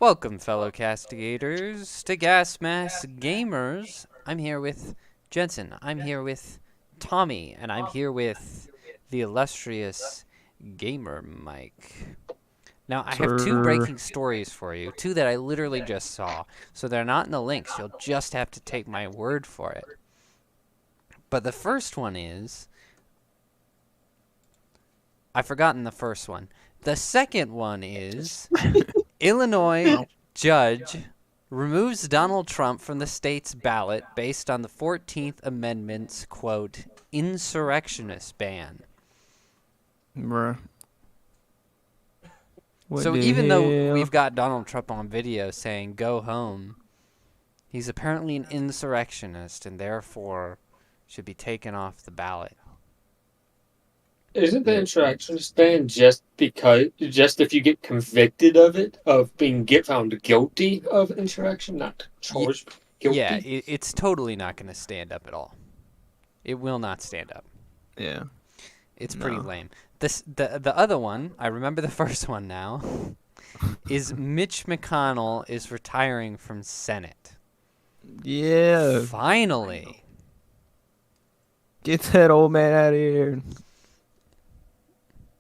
Welcome, fellow castigators, to GasMaskGamers. I'm here with Jensen. I'm here with Tommy, and I'm here with the illustrious GamerMike. Now, I have two Sir. breaking stories for you, two that I literally just saw, so they're not in the links. You'll just have to take my word for it. But the first one is, I've forgotten the first one. The second one is, Illinois judge removes Donald Trump from the state's ballot based on the 14th Amendment's, quote, insurrectionist ban. Bruh. What So the even though hell? we've got Donald Trump on video saying, go home, he's apparently an insurrectionist and therefore should be taken off the ballot. Isn't the insurrectionist ban just if you get convicted of it, of being found guilty of insurrection, not Y- charged yeah, guilty? it's totally not going to stand up at all. It will not stand up. Yeah. It's pretty No. lame. The other one, I remember the first one now, is Mitch McConnell is retiring from Senate. Yeah. Finally. Get that old man out of here.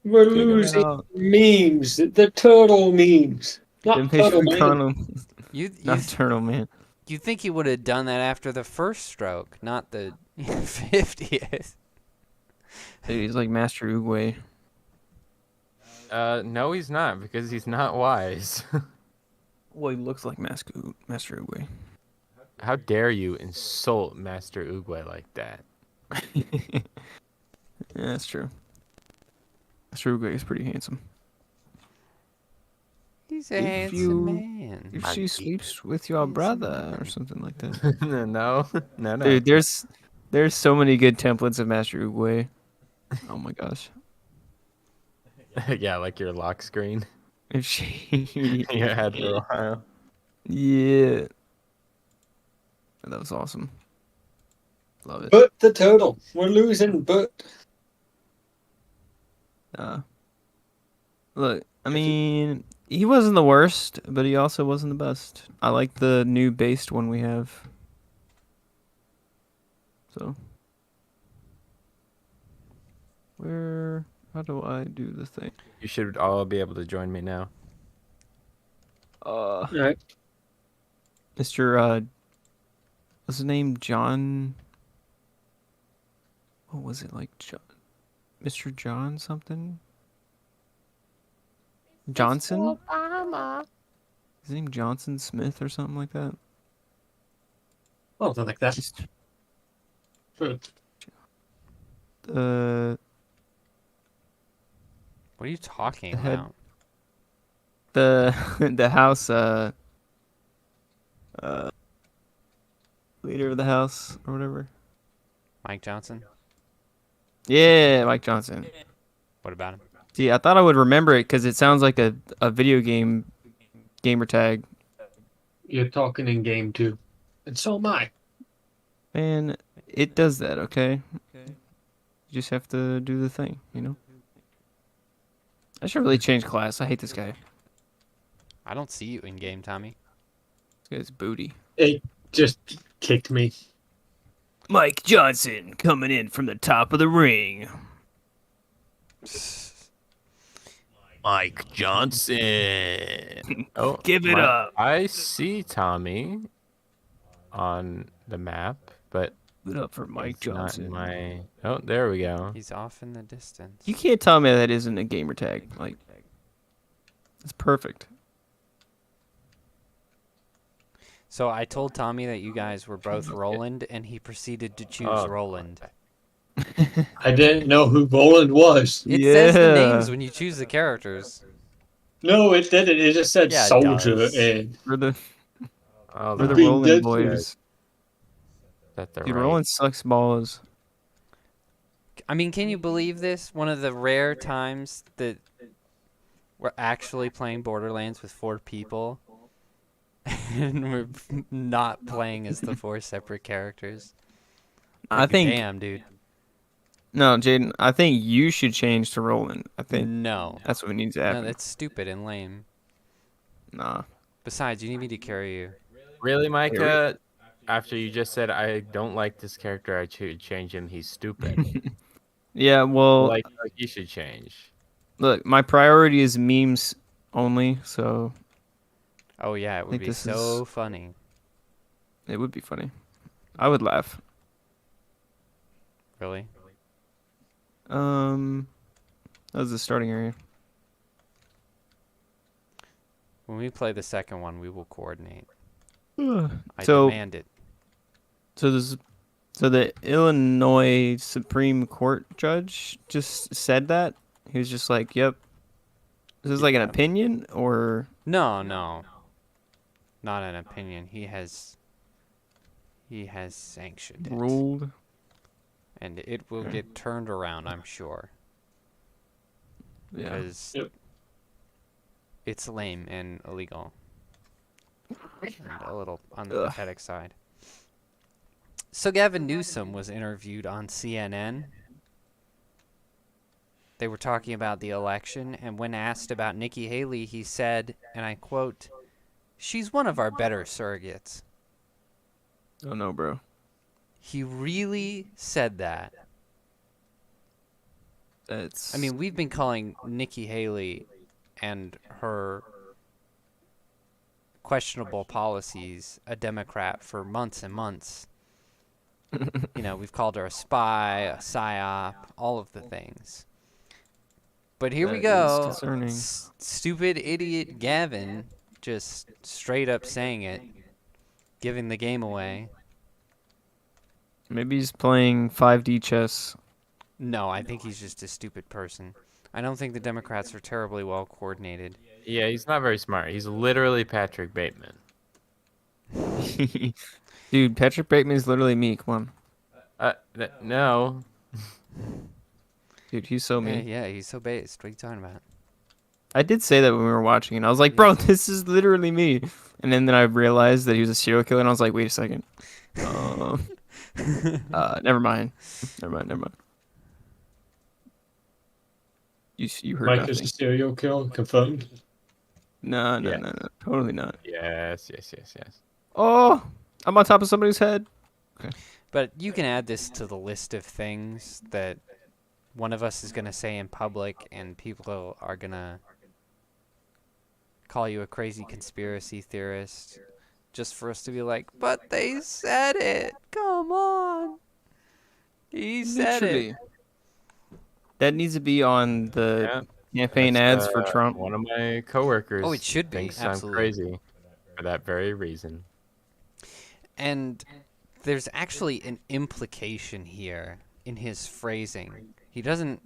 We're Kick him losing out. memes, the turtle memes. The Not Mitch turtle man. McConnell. You Not Turtle Man. you think he would have done that after the first stroke, not the 50th. Dude, he's like Master Oogway. No, he's not, because he's not wise. Well, he looks like Master Oogway. How dare you insult Master Oogway like that? Yeah, that's true. Master Oogway is pretty handsome. He's a If handsome you- man. If she sleeps with your brother or something like that. No. Dude, there's so many good templates of Master Oogway. Oh my gosh. Yeah, like your lock screen. If she You had for a while. Yeah. That was awesome. Love it. But the turtle. We're losing, but Look, I mean, he wasn't the worst, but he also wasn't the best. I like the new based one we have. So, how do I do the thing? You should all be able to join me now. right. Mr. What's his name? John. What was it like? Mr. John something? Johnson? His name Johnson Smith or something like that? Oh, something like that. Just, Hmm. What are you talking The head- about? the house leader of the house or whatever. Mike Johnson? Yeah, Mike Johnson. What about him? See, I thought I would remember it because it sounds like a video game gamer tag. You're talking in game too. And so am I. And it does that, okay? You just have to do the thing, you know? I should really change class. I hate this guy. I don't see you in game, Tommy. This guy's booty. It just kicked me. Mike Johnson coming in from the top of the ring. Mike Johnson. Oh, Give it up. I see Tommy on the map, but Give it up for Mike it's not Johnson. in my. Oh, there we go. He's off in the distance. You can't tell me that isn't a gamer tag. Like, it's perfect. So I told Tommy that you guys were both Roland, and he proceeded to choose Oh. Roland. I didn't know who Roland was. It says the Yeah. names when you choose the characters. No, it didn't. It just said Yeah, it soldier does. and For the Oh, for the Being Roland dead boys. That the Dude, right. Roland sucks balls. I mean, can you believe this? One of the rare times that we're actually playing Borderlands with 4 people, and we're not playing as the 4 separate characters. I Like, think damn, dude. no, Jaden. I think you should change to Roland. I think No. that's what needs to No, happen. that's stupid and lame. Nah. Besides, you need me to carry you. Really, Micah? After you just said I don't like this character, I should change him. He's stupid. Yeah, well, Like he should change. look, my priority is memes only, so Oh yeah, it I would think be this so is funny. it would be funny. I would laugh. Really? That was the starting area. When we play the second one, we will coordinate. I So demand it. so the Illinois Supreme Court judge just said that. He was just like, "Yep." This is like an Yeah. opinion, or No, not an opinion. He has sanctioned it, ruled. and it will get turned around, I'm sure. Yeah. Because Yep. it's lame and illegal, and a little on the Ugh. pathetic side. So Gavin Newsom was interviewed on CNN. They were talking about the election, and when asked about Nikki Haley, he said, and I quote, "She's one of our better surrogates." Oh no, bro. He really said that. That's. I mean, we've been calling Nikki Haley and her questionable policies a Democrat for months and months. You know, we've called her a spy, a psyop, all of the things. But here we That is go. concerning. Stupid idiot Gavin just straight up saying it, giving the game away. Maybe he's playing 5D chess. No, I think he's just a stupid person. I don't think the Democrats are terribly well coordinated. Yeah, he's not very smart. He's literally Patrick Bateman. Dude, Patrick Bateman's literally me. Come on. No. Dude, he's so mean. Yeah, he's so based. What are you talking about? I did say that when we were watching, and I was like, bro, this is literally me. And then I realized that he was a serial killer, and I was like, wait a second. Never mind. Never mind. You heard Mike nothing. is a serial killer, confirmed. No, Yeah. totally not. Yes. Oh, I'm on top of somebody's head. But you can add this to the list of things that one of us is going to say in public, and people are going to call you a crazy conspiracy theorist just for us to be like, but they said it. Come on. He said Literally. it. That needs to be on the campaign That's, ads for Trump. One of my coworkers. Oh, it should be, Thinks absolutely. I'm crazy for that very reason. And there's actually an implication here in his phrasing. He doesn't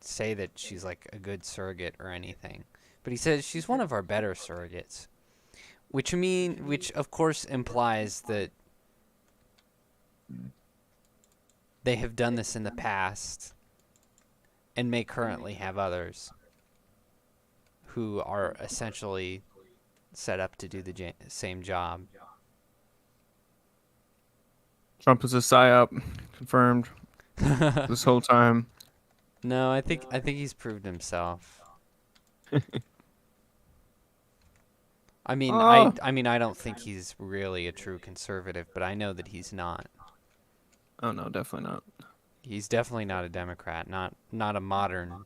say that she's like a good surrogate or anything, but he says she's one of our better surrogates, which of course implies that they have done this in the past and may currently have others who are essentially set up to do the same job. Trump was a psyop, confirmed this whole time. No, I think he's proved himself. I mean, I don't think he's really a true conservative, but I know that he's not. Oh no, definitely not. He's definitely not a Democrat, not a modern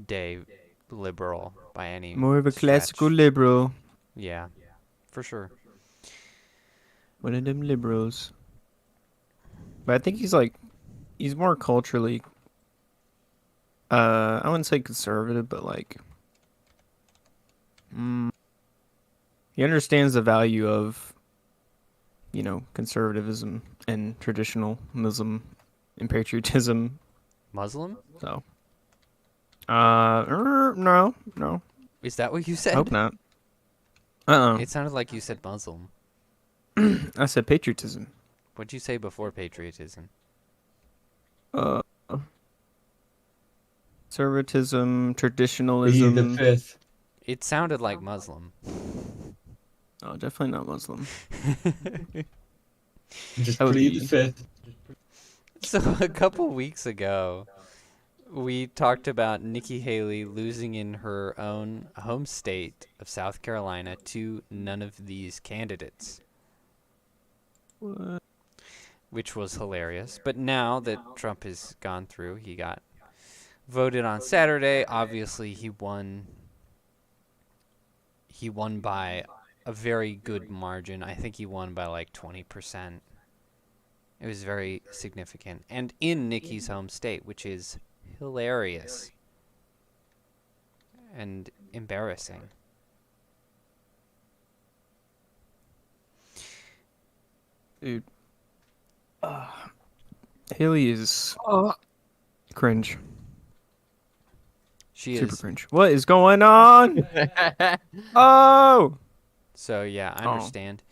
day liberal by any More of a stretch. classical liberal. Yeah, for sure. One of them liberals. But I think he's more culturally, I wouldn't say conservative, but like, he understands the value of, conservatism and traditionalism and patriotism. Muslim? So, no. Is that what you said? I hope not. It sounded like you said Muslim. I said patriotism. What'd you say before patriotism? Conservatism, Be traditionalism. the fifth. It sounded like Muslim. Oh, definitely not Muslim. Just That would plead be- the fifth. So a couple weeks ago, we talked about Nikki Haley losing in her own home state of South Carolina to none of these candidates, What? which was hilarious. But now that Trump has gone through, he got voted on Saturday. Obviously, he won. He won by a very good margin. I think he won by like 20%. It was very significant. And in Nikki's home state, which is hilarious and embarrassing. Dude. Haley is cringe. She Super is. cringe. What is going on? Oh! So, yeah, I Oh. understand.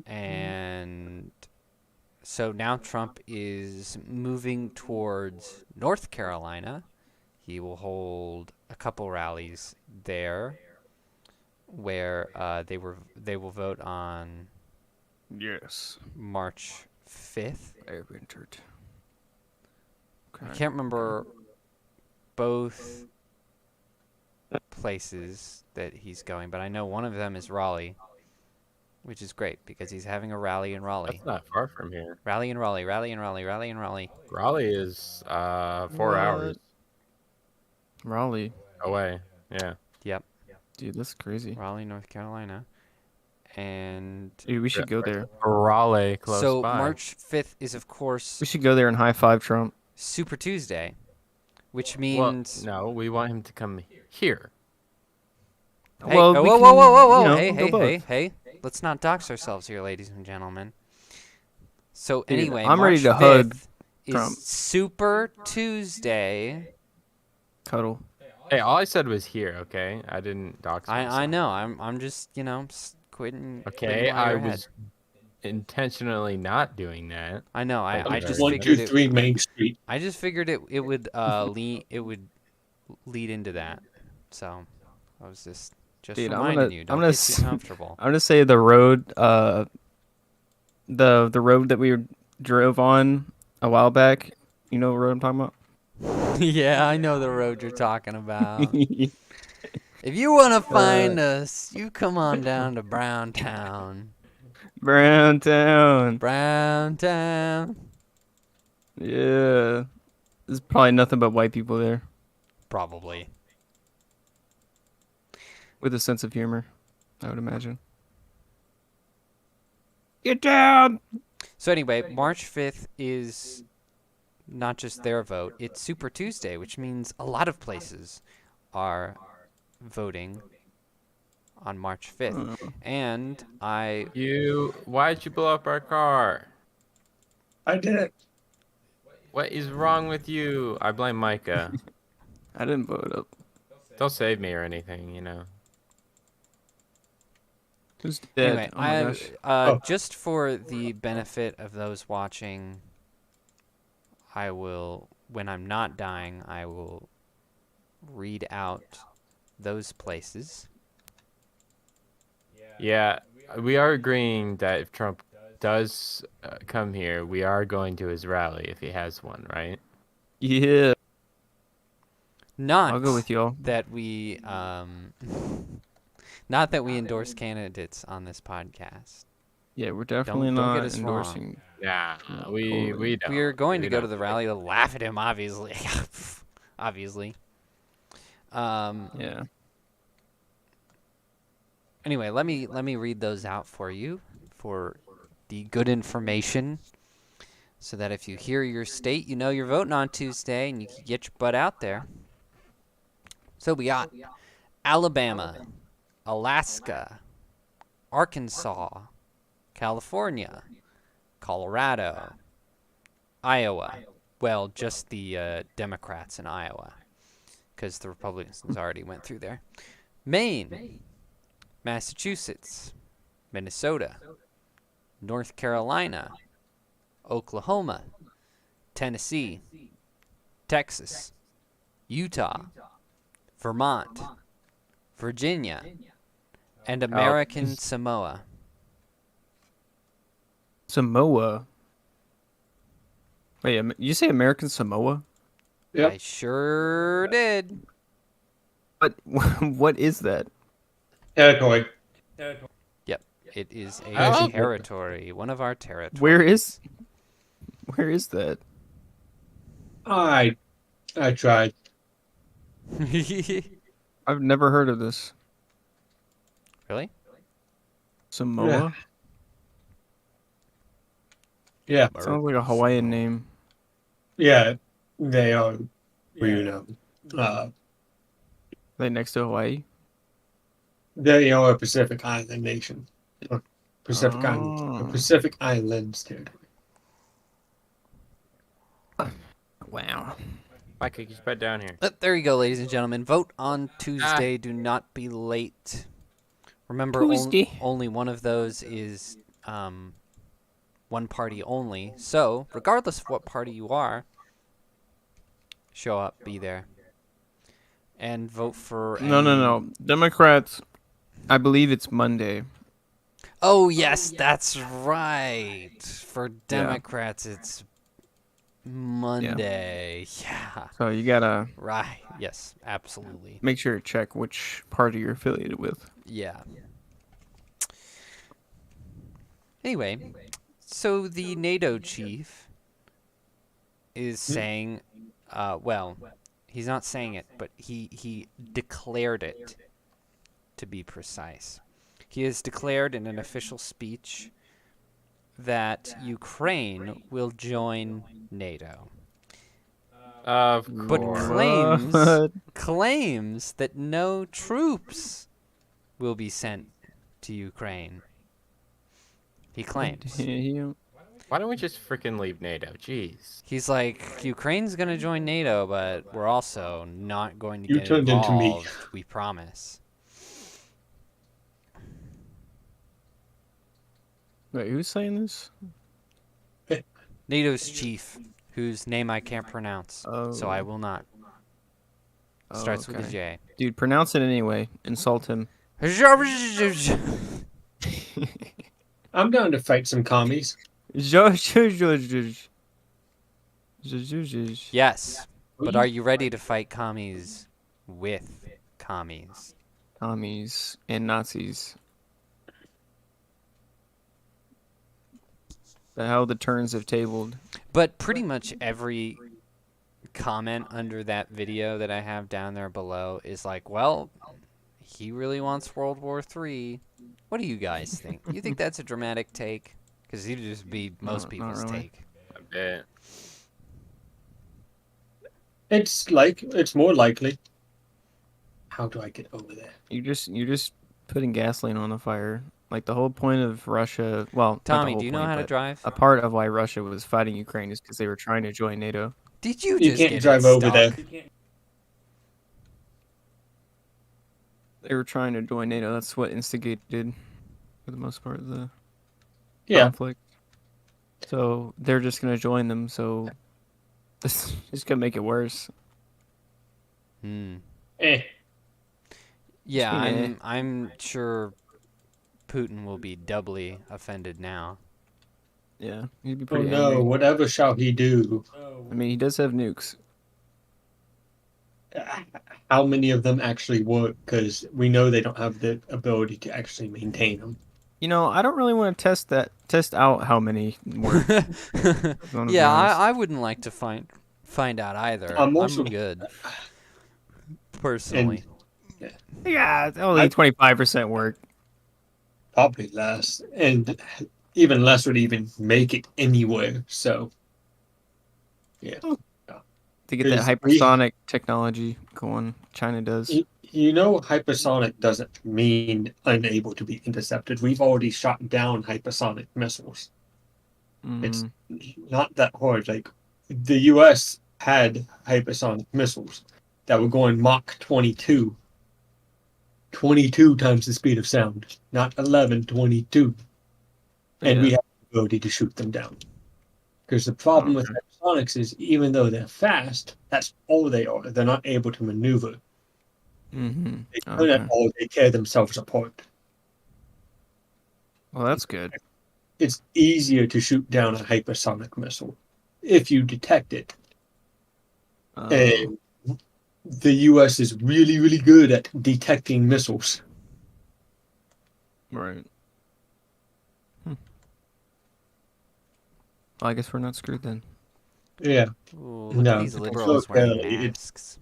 And so now Trump is moving towards North Carolina. He will hold a couple rallies there where they will vote on Yes. March 5th. I have entered. I can't remember both places that he's going, but I know one of them is Raleigh, which is great because he's having a rally in Raleigh. That's not far from here. Rally in Raleigh, rally in Raleigh, rally in Raleigh. Raleigh is 4 What? hours Raleigh. away. Yeah. Yep, Dude, that's crazy. Raleigh, North Carolina. And Dude, we should go there. Raleigh, close so by. March 5th is, of course, We should go there and high five Trump. Super Tuesday, which Well, means... no, we want him to come here. Hey, Well, oh, we whoa, can, whoa, whoa, whoa, whoa, you know, hey, go hey, hey, both. hey. Let's not dox ourselves here, ladies and gentlemen. So Dude, anyway, I'm March ready to 5th hug is Trump. Super Tuesday. Cuddle. Hey, all I said was here, okay? I didn't dox myself. I know. I'm just, quitting. Okay, I was intentionally not doing that. I know. I Thank you just very One, much. figured two, it. three Main Street. I just figured it would lead into that. So I was just Dude, reminding you. Don't get too comfortable. I'm gonna say the road, the road that we drove on a while back. You know what road I'm talking about? Yeah, I know the road you're talking about. If you want to find us, you come on down to Browntown. Browntown. Browntown. Yeah. There's probably nothing but white people there Probably. with a sense of humor, I would imagine. Get down. So anyway, March 5th is not just their vote, it's Super Tuesday, which means a lot of places are voting on March 5th. And Why'd you blow up our car? I did it. What is wrong with you? I blame Micah. I didn't blow it up. Don't save me or anything, Who's dead? anyway, Oh my gosh. just for the benefit of those watching, I will, when I'm not dying, I will read out those places. Yeah, we are agreeing that if Trump does come here, we are going to his rally if he has one, right? Yeah. Not I'll go with y'all. that we not that we endorse candidates on this podcast. Yeah, we're definitely don't not get us wrong. endorsing. Nah, totally. we don't. We're going to We go to don't. the rally to laugh at him, obviously. Obviously. Yeah. Anyway, let me read those out for you for the good information, so that if you hear your state, you know you're voting on Tuesday and you can get your butt out there. So we got Alabama, Alaska, Arkansas, California, Colorado, Iowa. Well, just the Democrats in Iowa, because the Republicans already went through there. Maine, Massachusetts, Minnesota, North Carolina, Oklahoma, Tennessee, Texas, Utah, Vermont, Virginia, and American Samoa. Samoa. Wait, you say American Samoa? Yep. I sure did. But what is that? Territory. Yep, it is a Oh. territory. One of our territories. Where is that? I tried. I've never heard of this. Really? Samoa? Yeah. Sounds like a Hawaiian name. Yeah. They are, you know, Like next to Hawaii? they are a Pacific Island nation. Pacific Oh. Pacific Islands territory. Wow. Mike, you spread down here. There you go, ladies and gentlemen. Vote on Tuesday. Do not be late. Remember, Tuesday. only one of those is one party only. So, regardless of what party you are, show up, be there, and vote for. No. Democrats, I believe it's Monday. Oh yes, that's right. For Democrats, it's Monday. Yeah. So you gotta Right. Yes, absolutely. make sure to check which party you're affiliated with. Yeah. Anyway, so the NATO chief is saying, well, he's not saying it, but he declared it, to be precise. He has declared in an official speech that Ukraine will join NATO, Of but course. claims that no troops will be sent to Ukraine. He claims. Why don't we just freaking leave NATO? Jeez. He's like, Ukraine's going to join NATO, but we're also not going to You get turned into me. involved, we promise. Wait, who's saying this? NATO's chief, whose name I can't pronounce, so I will not. Starts with a J. Dude, pronounce it anyway. Insult him. I'm down to fight some commies. Yes, but are you ready to fight commies with commies? Commies and Nazis. The hell the turns have tabled. But pretty much every comment under that video that I have down there below is like, well, he really wants World War III. What do you guys think? You think that's a dramatic take? Because it'd just be most people's really. take. A bit. It's more likely. How do I get over there? You're just putting gasoline on the fire. Like the whole point of Russia, well, not the Tommy, whole do you know point, how to but drive? a part of why Russia was fighting Ukraine is because they were trying to join NATO. Did you You just can't get drive over there. stuck? They were trying to join NATO. That's what instigated, for the most part, the Yeah. conflict. So they're just gonna join them. So this is gonna make it worse. Hmm. Eh. Yeah, Yeah. I'm sure Putin will be doubly offended now. Yeah, he'd be Oh pretty no, angry. whatever shall he do? I mean, he does have nukes. How many of them actually work? Because we know they don't have the ability to actually maintain them. You know, I don't really want to test out how many work. Yeah, I wouldn't like to find out either. I'm also- good. Personally. Yeah, only 25% work. Probably less, and even less would even make it anywhere. So, yeah. To get that Is- hypersonic technology going, China does. You know, hypersonic doesn't mean unable to be intercepted. We've already shot down hypersonic missiles. It's not that hard. Like, the U.S. had hypersonic missiles that were going Mach 22. 22 times the speed of sound. Not 11, 22. And we have the ability to shoot them down. Because the problem with hypersonics is, even though they're fast, that's all they are. They're not able to maneuver. They turn at all, they tear themselves apart. Well, that's good. It's easier to shoot down a hypersonic missile if you detect it. And the U.S. is really, really good at detecting missiles. Right. Well, I guess we're not screwed then. Yeah. Ooh, look at No, these look, liberals wearing it's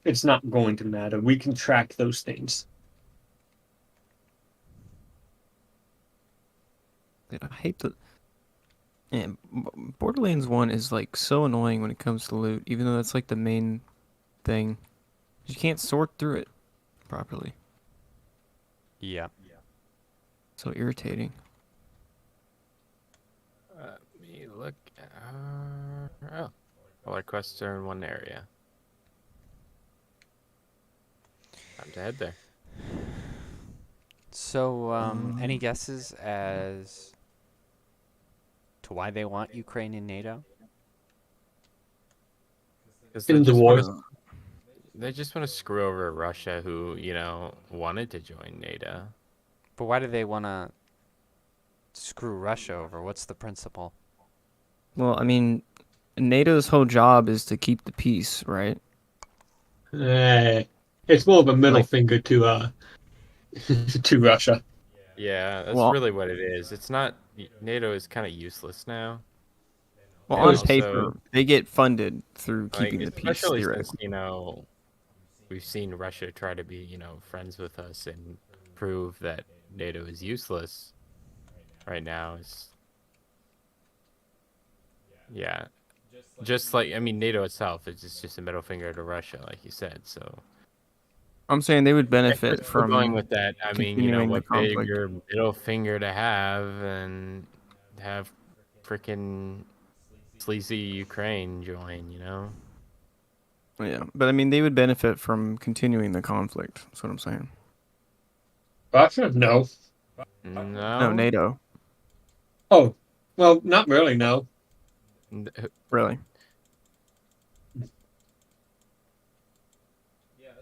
masks. not going to matter. We can track those things. Dude, I hate the. Man, Borderlands 1 is like so annoying when it comes to loot, even though that's like the main thing. You can't sort through it properly. Yeah. So irritating. Let me look. Oh, all our quests are in one area. Time to head there. So, any guesses as to why they want Ukraine in NATO? Because In the war. they just want to screw over Russia, who wanted to join NATO. But why do they want to screw Russia over? What's the principle? Well, I mean, NATO's whole job is to keep the peace, right? It's more of a middle Like, finger to to Russia. Yeah, that's well, really what it is. It's not NATO is kind of useless now. well, And on Because paper, they get funded through like, keeping the peace, especially since theoretically. we've seen Russia try to be friends with us and prove that NATO is useless right now. Is yeah, just like NATO itself is just a middle finger to Russia, like you said. So I'm saying they would if we're benefit still going from with that, I mean, continuing the what conflict. bigger middle finger to have and have freaking sleazy Ukraine join, Yeah, but I mean, they would benefit from continuing the conflict. That's what I'm saying. Russia? No. No, No, NATO, Oh, well, not really. No. N- really.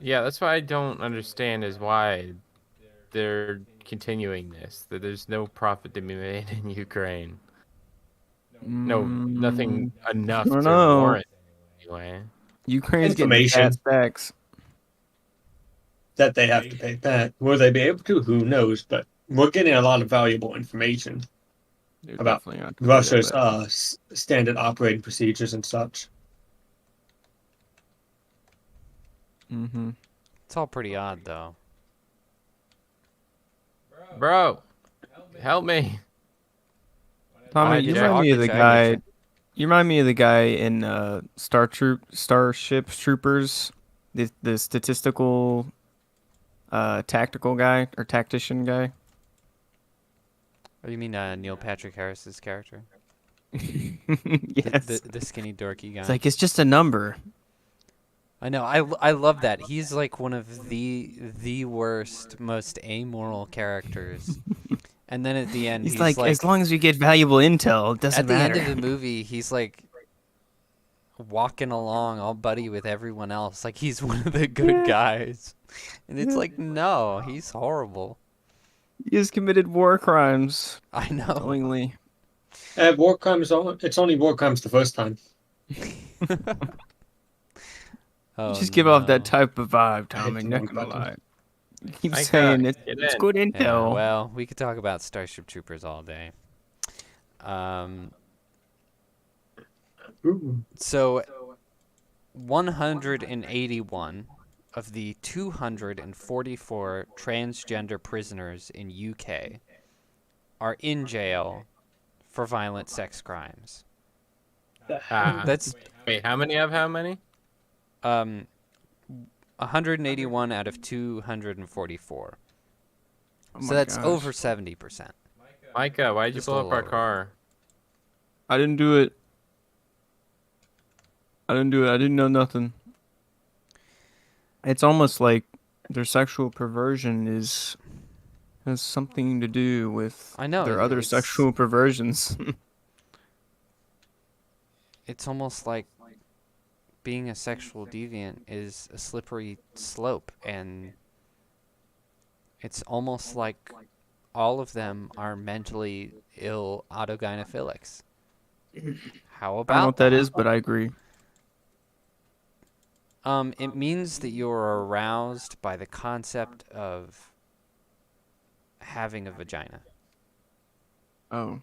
Yeah, that's what I don't understand is why they're continuing this. That there's no profit to be made in Ukraine. No, nothing I enough don't to know. warrant anyway. Ukraine's getting Information fat stacks. that they have to pay back. Will they be able to? Who knows? But we're getting a lot of valuable information They're about definitely not gonna pay that Russia's back. standard operating procedures and such. Mm-hmm. It's all pretty odd, though. Bro, help me. Tommy, I'll you get you. remind I'll me of get the you. I get guy. you. You remind me of the guy in Starship Troopers, the statistical, tactical guy or tactician guy. Oh, you mean Neil Patrick Harris's character? Yes. The skinny dorky guy. It's like it's just a number. I know. I love that. He's like one of the worst, most amoral characters. And then at the end, He's he's like, like, as long as you get valuable intel, it doesn't at the matter. end of the movie, he's like walking along all buddy with everyone else, like he's one of the good guys. And it's like, no, he's horrible. He has committed war crimes I know. knowingly. War crimes. It's only war crimes the first time. Oh, You just give off that no. type of vibe, I hit Tommy. the Not wrong gonna button. lie. You keep Micah, saying get it's in. good Yeah, intel. well, we could talk about Starship Troopers all day. Ooh. So 181 of the 244 transgender prisoners in UK are in jail for violent sex crimes. That's Wait, how many of how many? 181 out of 244. Oh So my that's gosh. over 70%. Micah, why'd you Just a blow up little our over. car? I didn't do it. I didn't know nothing. It's almost like their sexual perversion has something to do with I know, their other it's- sexual perversions. It's almost like being a sexual deviant is a slippery slope, and it's almost like all of them are mentally ill autogynephilics. How I don't know about what that is, but I agree. It means that you're aroused by the concept of having a vagina. Oh.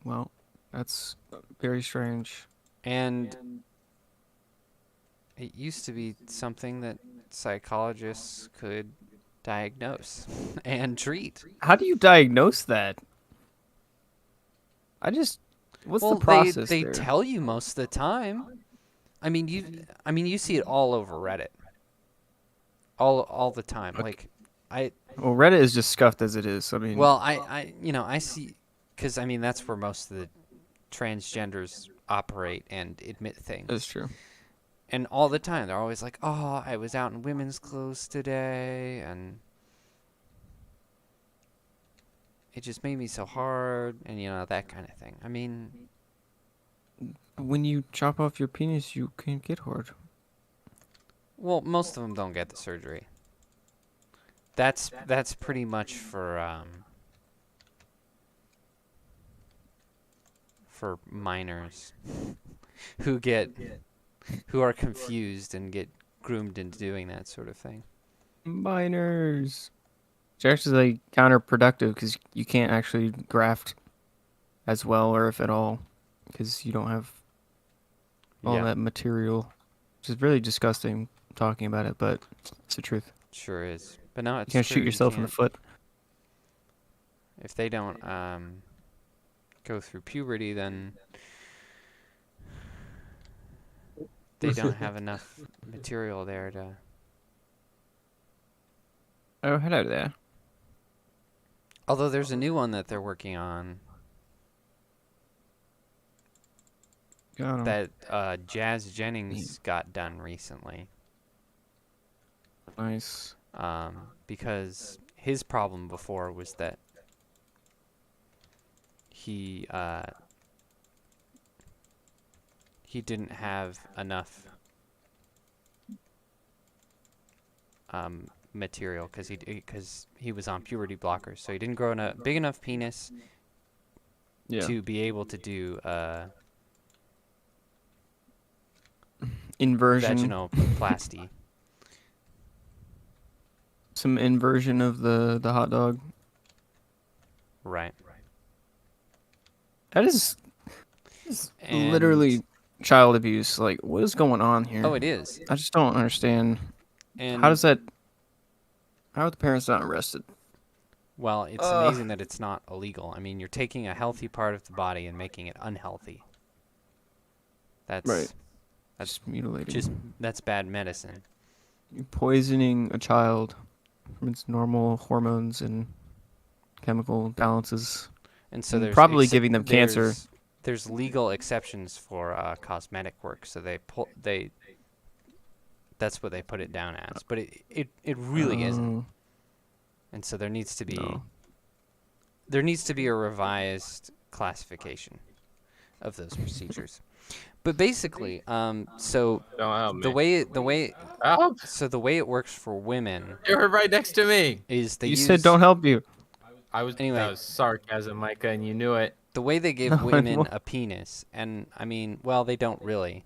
Well, that's very strange. And it used to be something that psychologists could diagnose and treat. How do you diagnose that? What's Well, the process they there? tell you most of the time. I mean, you see it all over Reddit. All the time. Okay. Like I Well, Reddit is just scuffed as it is. I mean, well, I see, cuz I mean that's where most of the transgenders operate and admit things. that's true. And all the time they're always like, "Oh, I was out in women's clothes today and it just made me so hard," and that kind of thing. I mean, When you chop off your penis, you can get hard. well, most of them don't get the surgery. That's pretty much for minors who are confused and get groomed into doing that sort of thing. Minors. It's actually like counterproductive because you can't actually graft as well or if at all because you don't have all Yeah, that material, which is really disgusting talking about it, but it's the truth. sure is. But no, You it's can't true. shoot You yourself in the can't, foot. if they don't go through puberty, then they don't have enough material there to. Oh, hello there. Although there's a new one that they're working on Got 'em. that Jazz Jennings got done recently. Nice. Because his problem before was that he didn't have enough material because he was on puberty blockers, so he didn't grow a big enough penis Yeah. to be able to do Inversion. vaginoplasty. Some inversion of the hot dog. Right. That is And literally child abuse. Like, what is going on here? oh, it is. I just don't understand. And How are the parents not arrested? well, it's amazing that it's not illegal. I mean, you're taking a healthy part of the body and making it unhealthy. That's Right. That's Just mutilating. that's bad medicine. You're poisoning a child from its normal hormones and chemical balances. And so And there's probably giving them cancer. There's legal exceptions for cosmetic work, so that's what they put it down as. But it really isn't. Oh, And so there needs to be no. a revised classification of those procedures. But basically, so Don't help me. the way Help! so the way it works for women You were right next to me. is they You use said don't help you. Anyway. That was sarcasm, Micah, and you knew it. the way they give No, I women won't. a penis, and I mean, well, they don't really.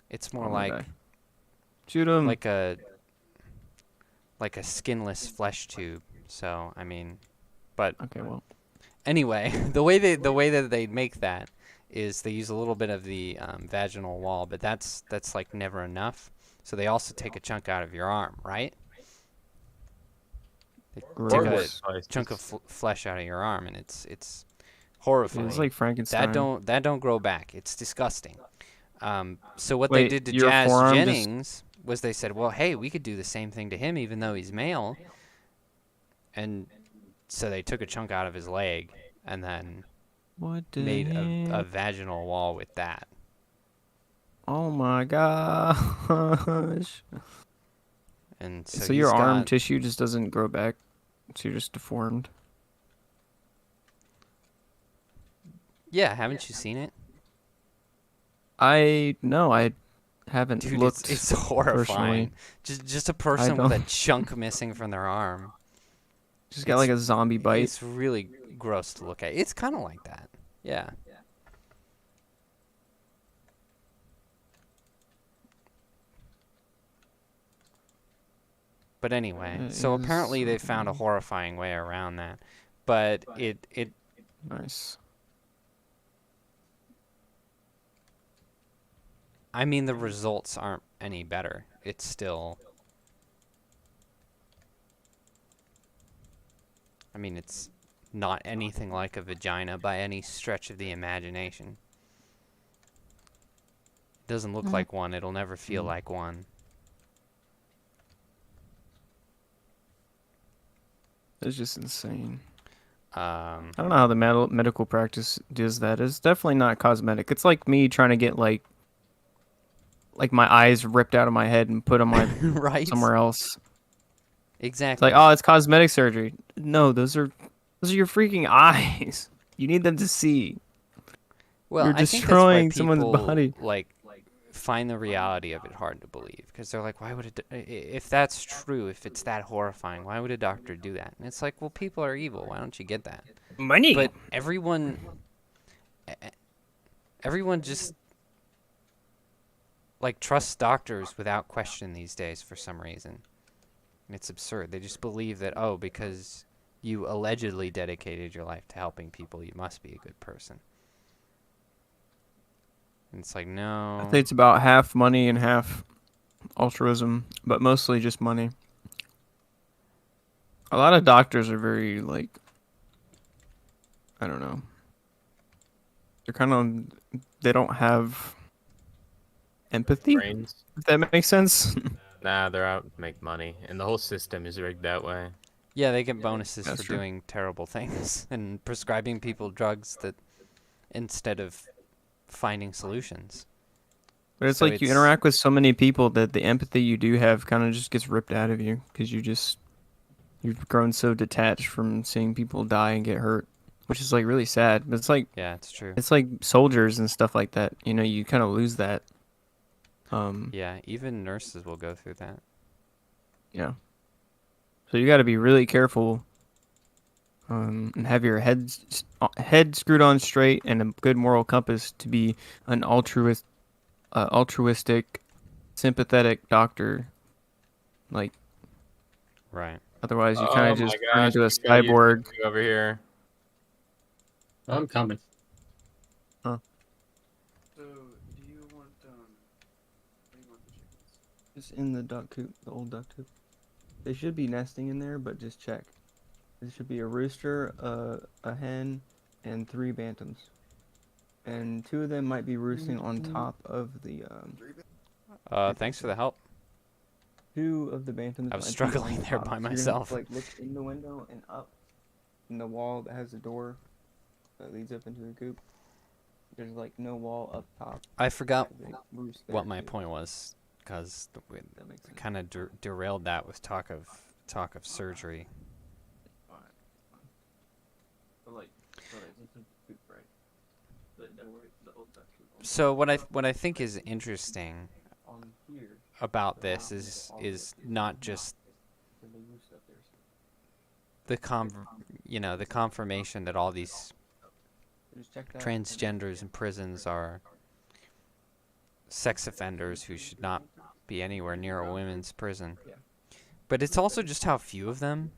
It's more Oh, like okay. Shoot him. like a skinless flesh tube. So I mean, but Okay, well. anyway, the way that they make that is they use a little bit of the vaginal wall, but that's like never enough. So they also take a chunk out of your arm, right? They take a Gross. chunk of flesh out of your arm, and it's horrifying. It's like Frankenstein. that don't grow back. It's disgusting. So what they Wait, did to your Jazz forearm just- Jennings was they said, well, hey, we could do the same thing to him, even though he's male. And so they took a chunk out of his leg and then What the made a heck? vaginal wall with that. Oh my gosh. And So your arm got, tissue just doesn't grow back. So you're just deformed. yeah, haven't you seen it? I haven't Dude, looked. it's horrifying. Just a person with a don't- chunk missing from their arm. Just got like a zombie bite. It's really gross to look at. It's kind of like that. Yeah. But anyway, It so is apparently they found a something. horrifying way around that. But it Nice. I mean, the results aren't any better. It's still, I mean, it's not anything like a vagina by any stretch of the imagination. It doesn't look like one. It'll never feel like one. It's just insane. Um, I don't know how the medical practice does that. It's definitely not cosmetic. It's like me trying to get like my eyes ripped out of my head and put on my right? somewhere else. It's Exactly. like, oh, it's cosmetic surgery. No, those are your freaking eyes. You need them to see. Well, You're I think that's why destroying someone's people body. like find the reality of it hard to believe because they're like, why would it? If that's true, if it's that horrifying, why would a doctor do that? And it's like, well, people are evil. Why don't you get that? Money. But everyone just like trusts doctors without question these days for some reason. And it's absurd. They just believe that, oh, because you allegedly dedicated your life to helping people, you must be a good person. And it's like, I no. think it's about half money and half altruism, but mostly just money. A lot of doctors are very like, I don't know. They're kind of, they don't have empathy. Brains. If that makes sense. Nah, they're out to make money, and the whole system is rigged that way. Yeah, they get bonuses That's for true. doing terrible things and prescribing people drugs that instead of finding solutions. But it's So like you it's- interact with so many people that the empathy you do have kind of just gets ripped out of you because you've grown so detached from seeing people die and get hurt, which is like really sad. But Yeah, it's true. it's like soldiers and stuff like that. You know, you kind of lose that. Yeah, even nurses will go through that. Yeah. So you got to be really careful. And have your head screwed on straight and a good moral compass to be an altruistic, sympathetic doctor. Like, Right. otherwise you kind of just my turn gosh, into a we gotta use cyborg. something over here. I'm coming. So, do you want just in the duck coop, the old duck coop? They should be nesting in there, but just check. There should be a rooster, a hen, and 3 bantams. And 2 of them might be roosting on top of the Thanks for the help. 2 of the bantams. I was might be struggling on there top. by So you're gonna have myself. to, like, look in the window and up in the wall that has a door that leads up into the coop. There's like no wall up top. I forgot They roost there, what my too. point was because we That makes sense. kind of derailed that with talk of surgery. So what I think is interesting about this is not just the confirmation that all these transgenders in prisons are sex offenders who should not be anywhere near a women's prison. But it's also just how few of them.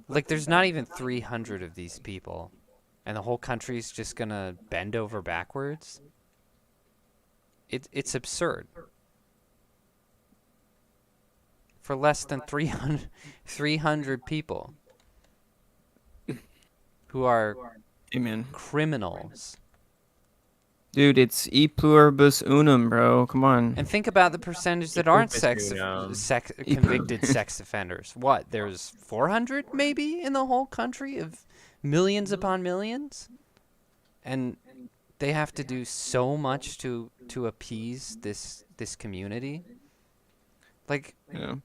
Like, there's not even 300 of these people, and the whole country's just gonna bend over backwards. It's absurd. For less than 300 people who are Amen. criminals. Dude, it's e pluribus unum, bro. Come on. And think about the percentage that aren't Pluribus convicted sex offenders. What? There's 400 maybe in the whole country of millions upon millions? And they have to do so much to appease this community. Like, Yeah.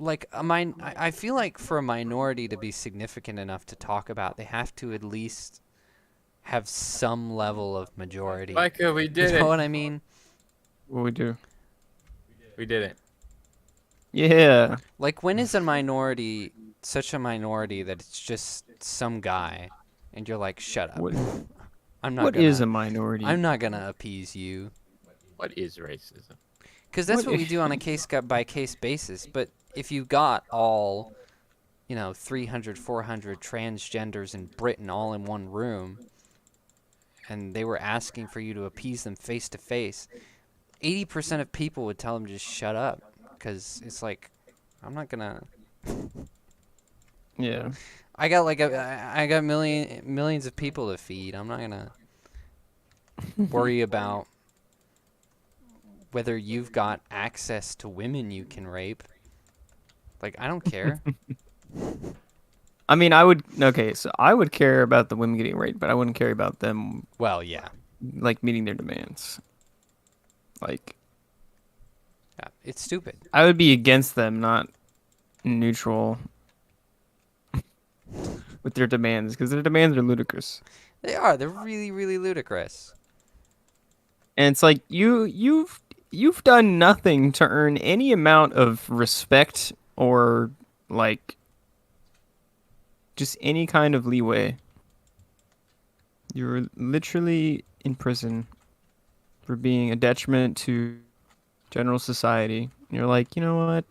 I feel like for a minority to be significant enough to talk about, they have to at least have some level of majority. Micah, we did You know it. what I mean? What we do? We did it. Yeah. Like, when is a minority such a minority that it's just some guy, and you're like, shut up. What, I'm not what gonna, is a minority? I'm not gonna appease you. What is racism? Because that's what we do on a case-by-case basis. But if you got all, 300, 400 transgenders in Britain all in one room, and they were asking for you to appease them face to face, 80% of people would tell them to just shut up. Because it's like, I'm not gonna. Yeah. I got millions of people to feed. I'm not gonna worry about whether you've got access to women you can rape. Like, I don't care. I mean, I would. Okay, so I would care about the women getting raped, but I wouldn't care about them Well, yeah. like meeting their demands. Like, Yeah, it's stupid. I would be against them, not neutral with their demands, because their demands are ludicrous. They are. They're really, really ludicrous. And it's like you've done nothing to earn any amount of respect or like just any kind of leeway. You're literally in prison for being a detriment to general society. And you're like, you know what?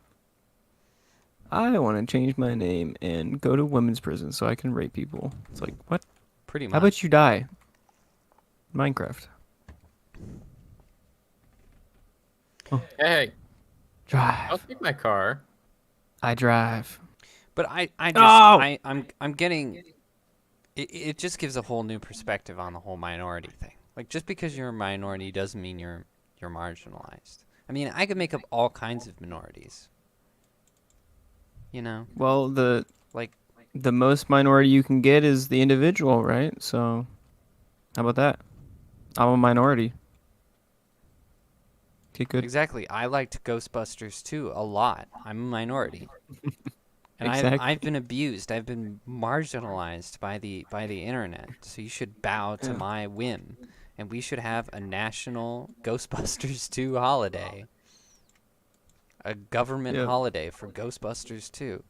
I want to change my name and go to women's prison so I can rape people. It's like, what? Pretty much. How about you die? Minecraft. Hey, Drive. I'll take my car. I drive. But I just, Oh! I'm getting. It just gives a whole new perspective on the whole minority thing. Like, just because you're a minority doesn't mean you're marginalized. I mean, I could make up all kinds of minorities. Well, the Like, most minority you can get is the individual, right? So, how about that? I'm a minority. Okay, good. exactly. I liked Ghostbusters 2 a lot. I'm a minority. And Exactly. I've been abused. I've been marginalized by the internet. So you should bow to my whim, and we should have a national Ghostbusters 2 holiday. A government holiday for Ghostbusters 2.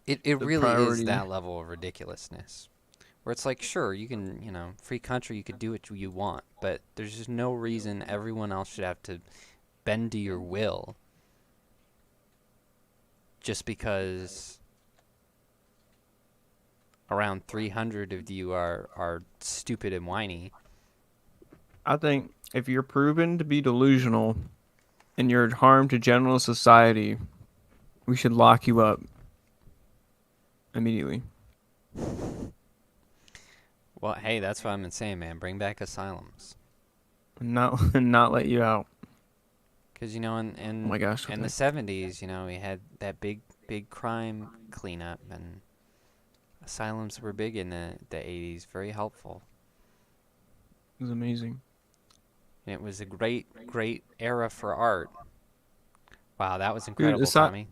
It really is priority. that level of ridiculousness. Where it's like, sure, you can, free country, you could do what you want, but there's just no reason everyone else should have to bend to your will just because around 300 of you are stupid and whiny. I think if you're proven to be delusional and you're harm to general society, we should lock you up immediately. Well, hey, that's what I'm saying, man. Bring back asylums. Not let you out. Because, in Oh my gosh. in the 70s, we had that big crime cleanup, and asylums were big in the 80s. Very helpful. It was amazing. And it was a great era for art. Wow, that was incredible, Tommy.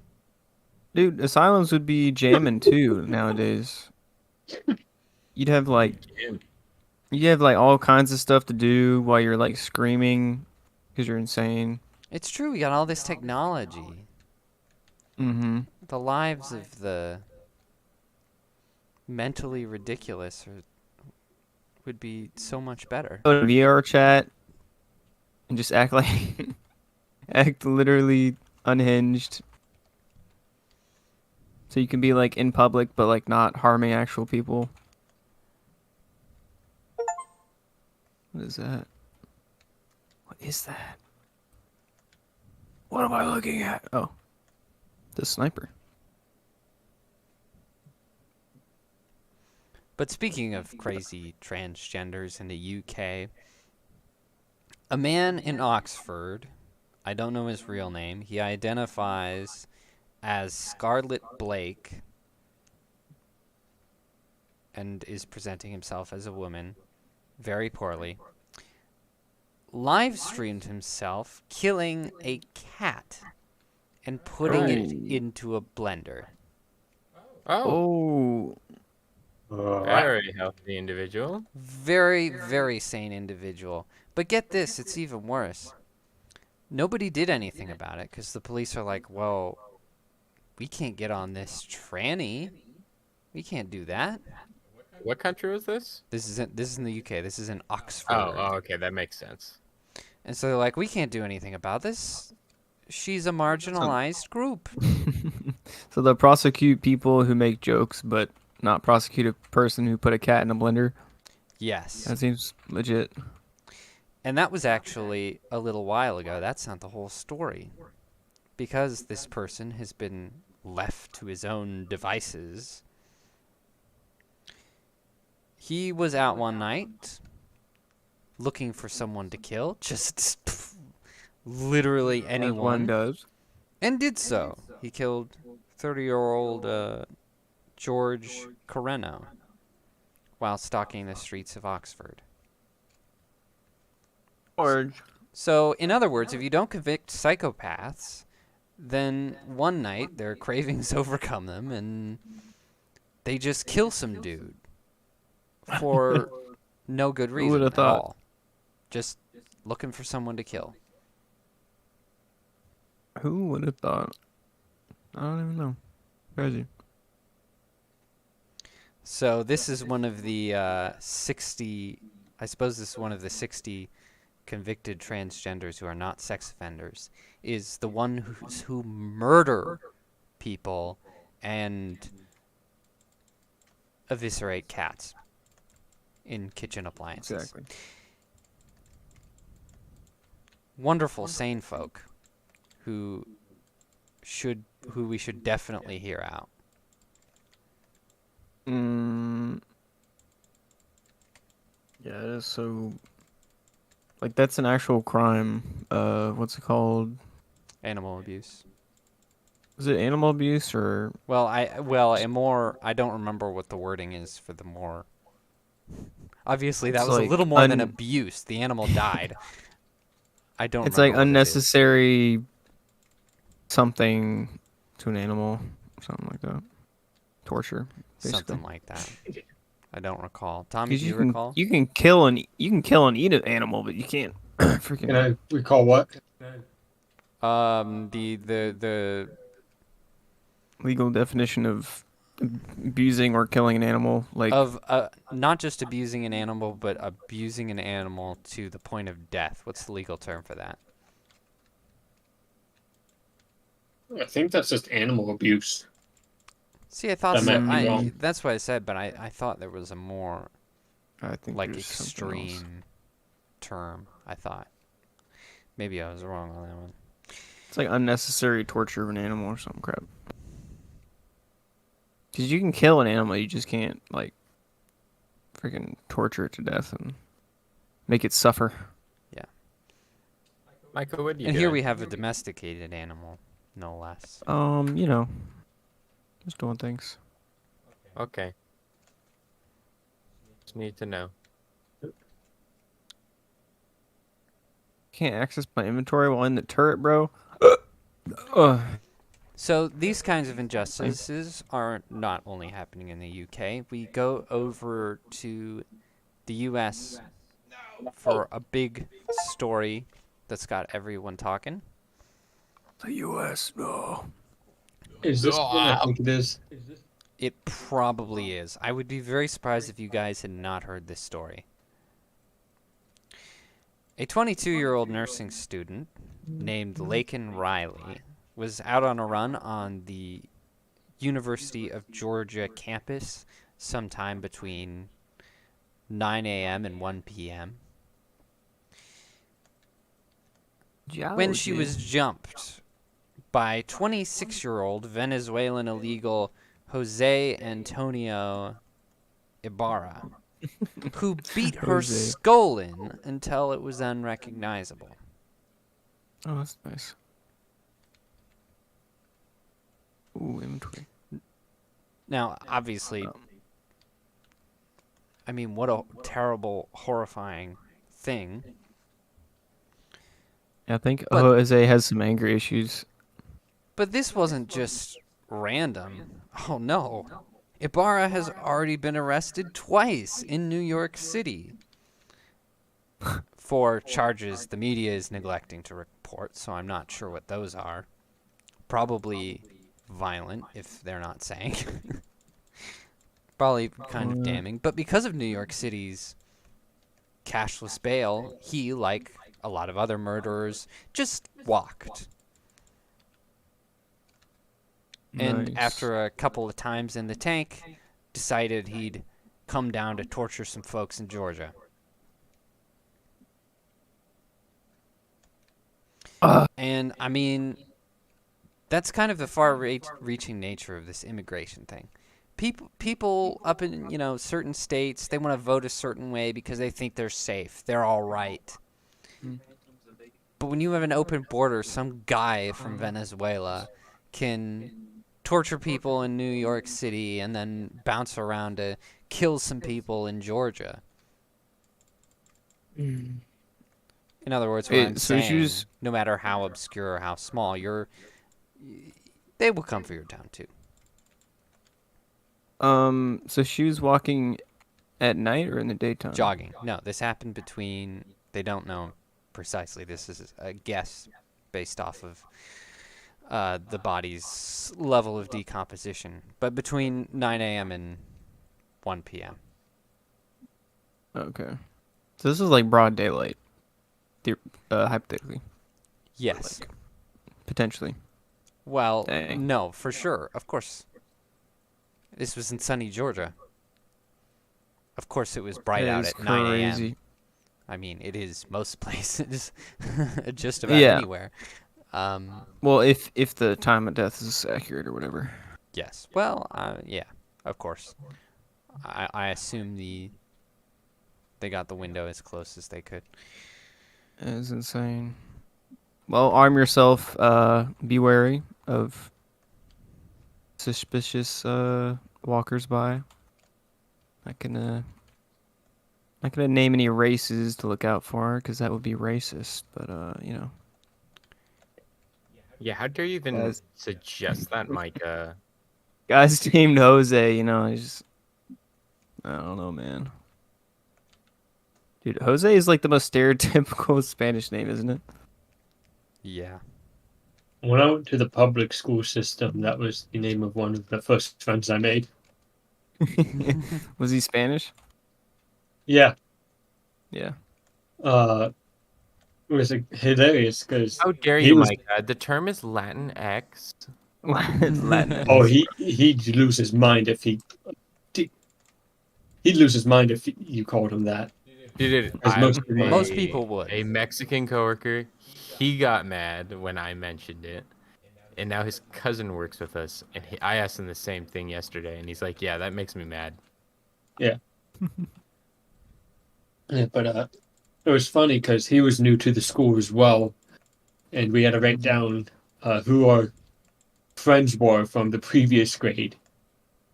Dude, asylums would be jamming too nowadays. You'd have like all kinds of stuff to do while you're like screaming because you're insane. It's true. We got all this technology. Mm-hmm. The lives of the mentally ridiculous would be so much better. Go to VR chat and just act like act literally unhinged. So you can be like in public but like not harming actual people. What is that? What is that? What am I looking at? Oh. The sniper. But speaking of crazy transgenders in the UK, a man in Oxford, I don't know his real name, he identifies as Scarlett Blake and is presenting himself as a woman very poorly, live streamed himself killing a cat and putting it into a blender. Oh. Very healthy individual. Very, very sane individual. But get this, it's even worse. Nobody did anything about it because the police are like, well, we can't get on this tranny. We can't do that. What country was this? This is in the UK. This is in Oxford. Oh, okay, that makes sense. And so they're like, we can't do anything about this. She's a marginalized group. So they'll prosecute people who make jokes, but not prosecute a person who put a cat in a blender. Yes. That seems legit. And that was actually a little while ago. That's not the whole story. Because this person has been left to his own devices, he was out one night looking for someone to kill. Just literally As one anyone. does. And did so. He killed 30-year-old George Carreno while stalking the streets of Oxford. George. So, in other words, if you don't convict psychopaths, then one night their cravings overcome them and they just kill some dude for no good reason would've at thought? all. Just looking for someone to kill. Who would have thought? I don't even know. Crazy. So this is one of the 60, I suppose this is one of the 60 convicted transgenders who are not sex offenders, is the one who murder people and eviscerate cats in kitchen appliances. Exactly. Wonderful sane folk who we should definitely hear out. Yeah, it is so. Like, that's an actual crime. What's it called? Animal abuse. Is it animal abuse or? I don't remember what the wording is for the more. Obviously, that It's was a like little more than abuse. The animal died. I don't. It's remember like what it is. unnecessary something to an animal, something like that. Torture, basically. Something like that. I don't recall. Tommy, 'Cause do you recall? You can kill and eat an animal, but you can't freaking. Can I recall what? The Legal definition of abusing or killing an animal, like of not just abusing an animal, but abusing an animal to the point of death. What's the legal term for that? I think that's just animal abuse. See, I thought That so. might be wrong. That's what I said, but I thought there was a more I think like there's something else. extreme term. I thought maybe I was wrong on that one. It's like unnecessary torture of an animal or some crap. Because you can kill an animal, you just can't like freaking torture it to death and make it suffer. Michael, what do you And doing? here we have a domesticated animal, no less. Just doing things. Okay. Just need to know. Can't access my inventory while in the turret, bro. So these kinds of injustices are not only happening in the UK. We go over to the US for a big story that's got everyone talking. The U.S. No. Is this what I think it is? It probably is. I would be very surprised if you guys had not heard this story. A 22-year-old nursing student named Laken Riley was out on a run on the University of Georgia campus sometime between 9 a.m. and 1 p.m. when she was jumped by 26-year-old Venezuelan illegal Jose Antonio Ibarra, who beat her Jose. skull in until it was unrecognizable. Oh, that's nice. Ooh, inventory. Now, obviously, I mean, what a terrible, horrifying thing. I think But- Jose has some anger issues. But this wasn't just random. Oh no. Ibarra has already been arrested twice in New York City for charges the media is neglecting to report, so I'm not sure what those are. Probably violent, if they're not saying. Probably kind of damning. But because of New York City's cashless bail, he, like a lot of other murderers, just walked. And Nice. after a couple of times in the tank, decided he'd come down to torture some folks in Georgia. And I mean, that's kind of the far-reaching nature of this immigration thing. People up in, certain states, they want to vote a certain way because they think they're safe. They're all right. But when you have an open border, some guy from Venezuela can torture people in New York City and then bounce around to kill some people in Georgia. In other words, what I'm saying, no matter how obscure or how small, they will come for your town too. So she was walking at night or in the daytime? Jogging. No, this happened between, they don't know precisely. This is a guess based off of the body's level of decomposition. But between 9 a.m. and 1 p.m. Okay. So this is like broad daylight, hypothetically. Yes. Like, potentially. Well, Dang. no, for sure. Of course. This was in sunny Georgia. Of course it was bright out at 9 a.m. I mean, it is most places, just about anywhere. Well, if the time of death is accurate or whatever. Yes. Well, yeah, of course. I assume they got the window as close as they could. It's insane. Well, arm yourself. Be wary of suspicious walkers by. Not gonna name any races to look out for, because that would be racist. But Yeah, how dare you even suggest that, Micah? Guy's named Jose. I don't know, man. Dude, Jose is like the most stereotypical Spanish name, isn't it? Yeah. When I went to the public school system, that was the name of one of the first friends I made. Was he Spanish? Yeah. Yeah. It was hilarious because How dare you, Micah? The term is Latinx. Latin. Oh, he'd lose his mind if he'd lose his mind if you called him that. Dude, most people would. A Mexican coworker, he got mad when I mentioned it, and now his cousin works with us, and I asked him the same thing yesterday, and he's like, "Yeah, that makes me mad." Yeah. Yeah, but it was funny because he was new to the school as well, and we had to write down who our friends were from the previous grade,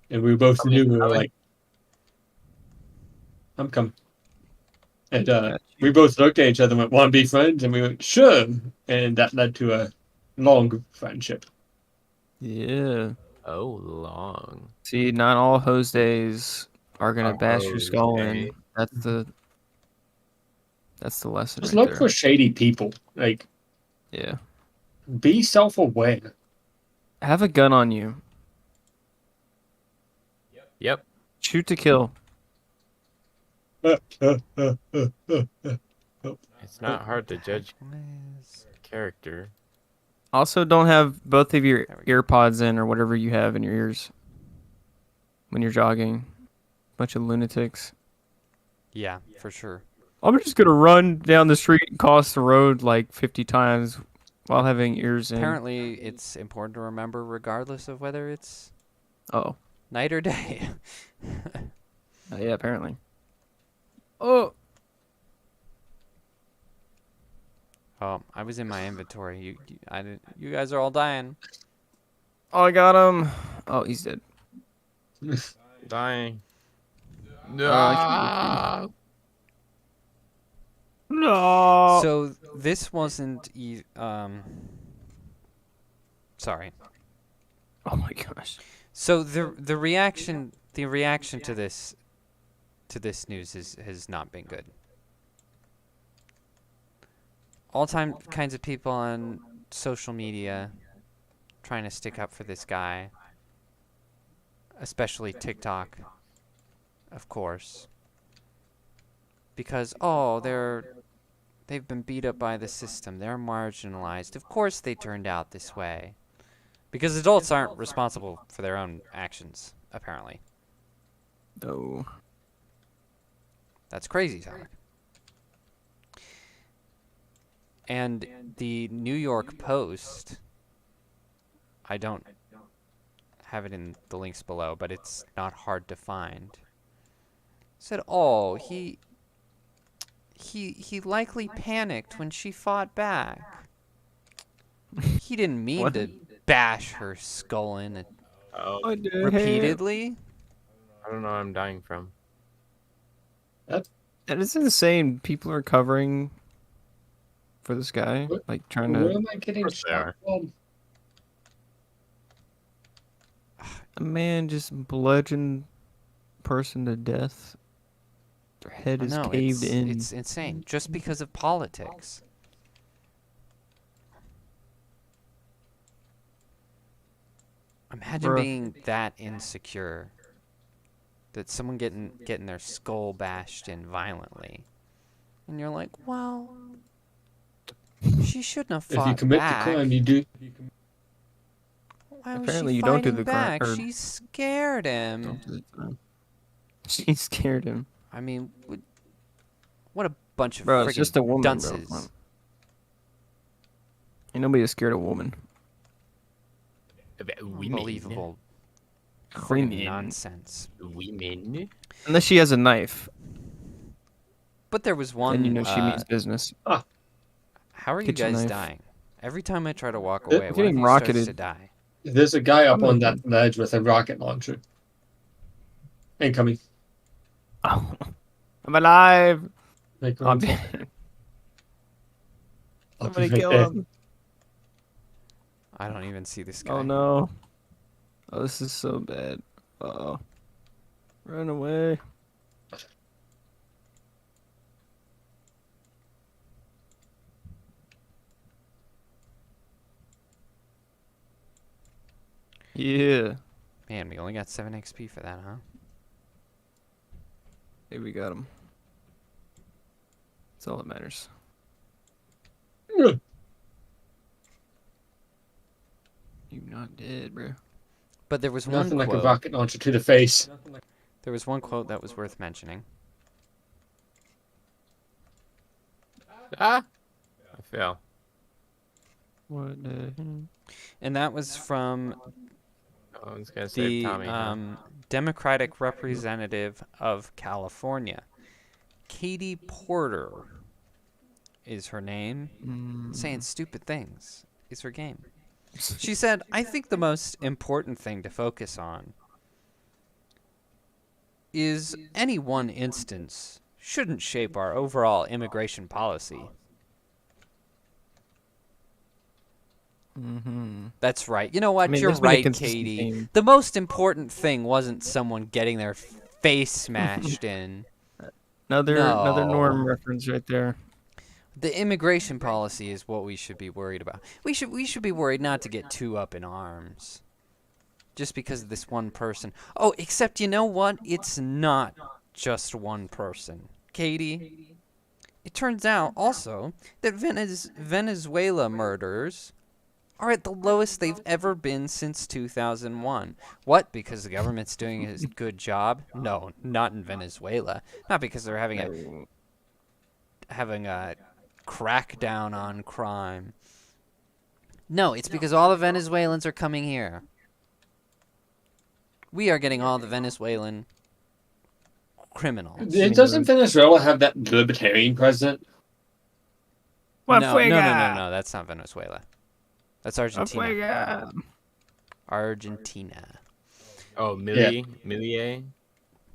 and we both knew. We were like, "I'm coming," and we both looked at each other and went, "Want to be friends?" And we went, "Sure," and that led to a long friendship. Yeah. Oh, long. See, not all Jose's are gonna bash your skull in. That's the lesson. Just right look there. for shady people. Like, Yeah. be self-aware. Have a gun on you. Yep. Shoot to kill. It's not hard to judge character. Also, don't have both of your earpods in or whatever you have in your ears when you're jogging. Bunch of lunatics. Yeah, for sure. I'm just gonna run down the street and cross the road like 50 times while having ears in. Apparently, it's important to remember regardless of whether it's night or day. Yeah, apparently. Oh, I was in my inventory. You guys are all dying. oh, I got him. Oh, he's dead. Dying. No. No. So this wasn't sorry. Oh my gosh. So the reaction to this news has not been good. All kinds of people on social media trying to stick up for this guy, especially TikTok, of course. Because they're They've been beat up by the system. They're marginalized. Of course they turned out this way. Because adults aren't responsible for their own actions, apparently. No. That's crazy talk. And the New York Post, I don't have it in the links below, but it's not hard to find, said, oh, he likely panicked when she fought back. He didn't mean to bash her skull in repeatedly. I don't know what I'm dying from. That is insane. People are covering for this guy, like trying Where to. am I getting shot from? A man just bludgeoned person to death. Their head is caved in. It's insane. Just because of politics. Imagine being that insecure. That someone getting their skull bashed in violently. And you're like, well, she shouldn't have fought back. If you commit the crime, you do. Why was Apparently she you don't do fighting the crime. back? She scared him. She scared him. I mean, what a bunch of Bro, it's just a woman, dunces. bro. Ain't nobody is scared of a woman. Unbelievable. Women. Nonsense. Women. Unless she has a knife, But there was one. then you know she means business. How are you Kitchen guys knife. dying? Every time I try to walk away, one of getting you starts rocketed. to die. There's a guy up on that ledge with a rocket launcher. Incoming. Oh, I'm alive. Like, I'm I'll dead. be Somebody right kill there. him. I don't even see this guy. Oh no. Oh, this is so bad. Uh-oh. Run away. Yeah. Man, we only got 7 XP for that, huh? Hey, we got him. That's all that matters. Ugh. You're not dead, bro. But there was Nothing one like quote. a rocket launcher to the face. There was one quote that was worth mentioning. Ah! I fell. What the hell? And that was from I was gonna say the Tommy. huh? Democratic representative of California. Katie Porter is her name. Saying stupid things is her game. She said, I think the most important thing to focus on is any one instance shouldn't shape our overall immigration policy. That's right. You know what? I mean, You're there's been a right, consistent Katie. theme. The most important thing wasn't someone getting their face smashed in. Another No. Norm reference right there. The immigration policy is what we should be worried about. We should be worried not to get too up in arms. Just because of this one person. Oh, except you know what? It's not just one person. Katie, it turns out also that Venezuela murders are at the lowest they've ever been since 2001. What? Because the government's doing a good job? No, not in Venezuela. Not because they're having a crackdown on crime. No, it's because all the Venezuelans are coming here. We are getting all the Venezuelan criminals. Doesn't Venezuela have that libertarian president? No, that's not Venezuela. That's Argentina. Argentina. Oh, Millie? Millie?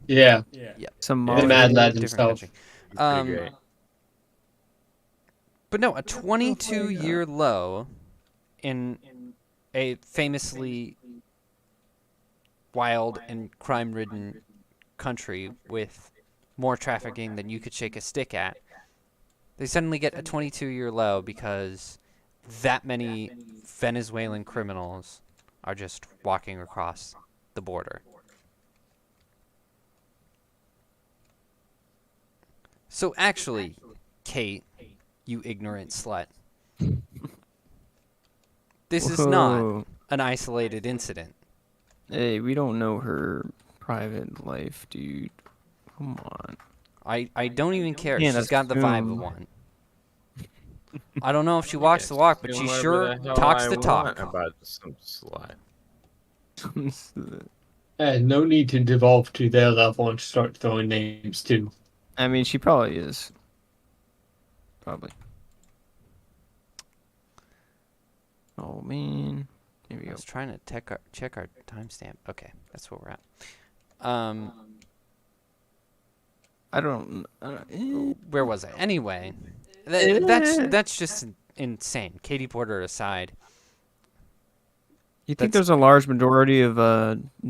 Yeah. Yep. Some The mad lad Different himself. country. Pretty great. But no, a 22-year low in a famously wild and crime-ridden country with more trafficking than you could shake a stick at. They suddenly get a 22-year low because that many Venezuelan criminals are just walking across the border. So actually, Kate, you ignorant slut. This is not Whoa. an isolated incident. Hey, we don't know her private life, dude. Come on. I don't even care. Can't She's got the vibe of assume. one. I don't know if she walks the walk, but she Assume whatever sure the hell talks I the talk. want about some slut. And no need to devolve to their level and start throwing names too. I mean, she probably is. Probably. Oh man. Here we I go. was trying to check our timestamp. Okay, that's where we're at. Where was I? Anyway, that's just insane. Katie Porter aside. You think That's- there's a large majority of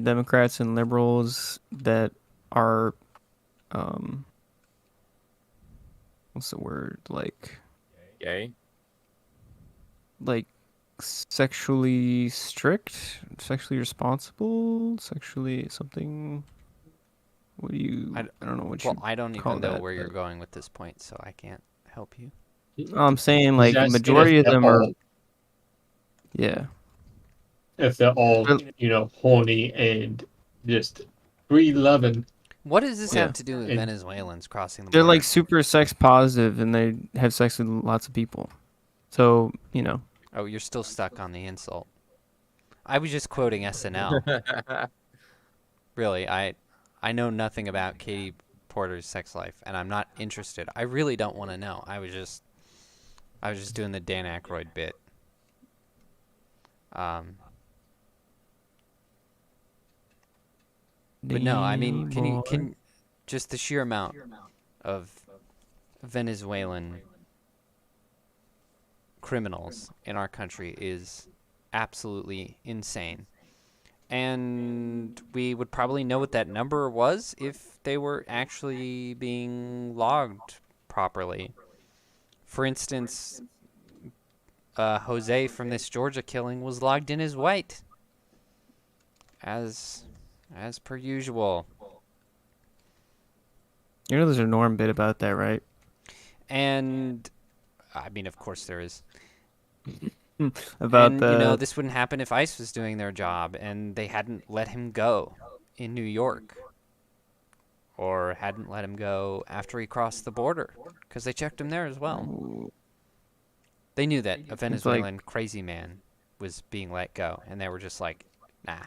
Democrats and liberals that are, what's the word? Gay? Like sexually strict, sexually responsible, sexually something. What do you? I don't know what you. Well, I don't call even know that, where you're but- going with this point, so I can't help you. I'm saying like Just majority of if them they're are. all- Yeah. If they're all, horny and just free loving. What does this Yeah. have to do with And- Venezuelans crossing the They're border? like super sex positive and they have sex with lots of people. So, Oh, you're still stuck on the insult. I was just quoting SNL. Really, I know nothing about Katie Porter's sex life, and I'm not interested. I really don't want to know. I was just doing the Dan Aykroyd bit. But no, I mean, can just the sheer amount of Venezuelan criminals in our country is absolutely insane. And we would probably know what that number was if they were actually being logged properly. For instance, Jose from this Georgia killing was logged in as white, as per usual. There's a Norm bit about that, right? And I mean, of course there is. About And the this wouldn't happen if ICE was doing their job and they hadn't let him go in New York, or hadn't let him go after he crossed the border, because they checked him there as well. They knew that a Venezuelan crazy man was being let go, and they were just like, nah,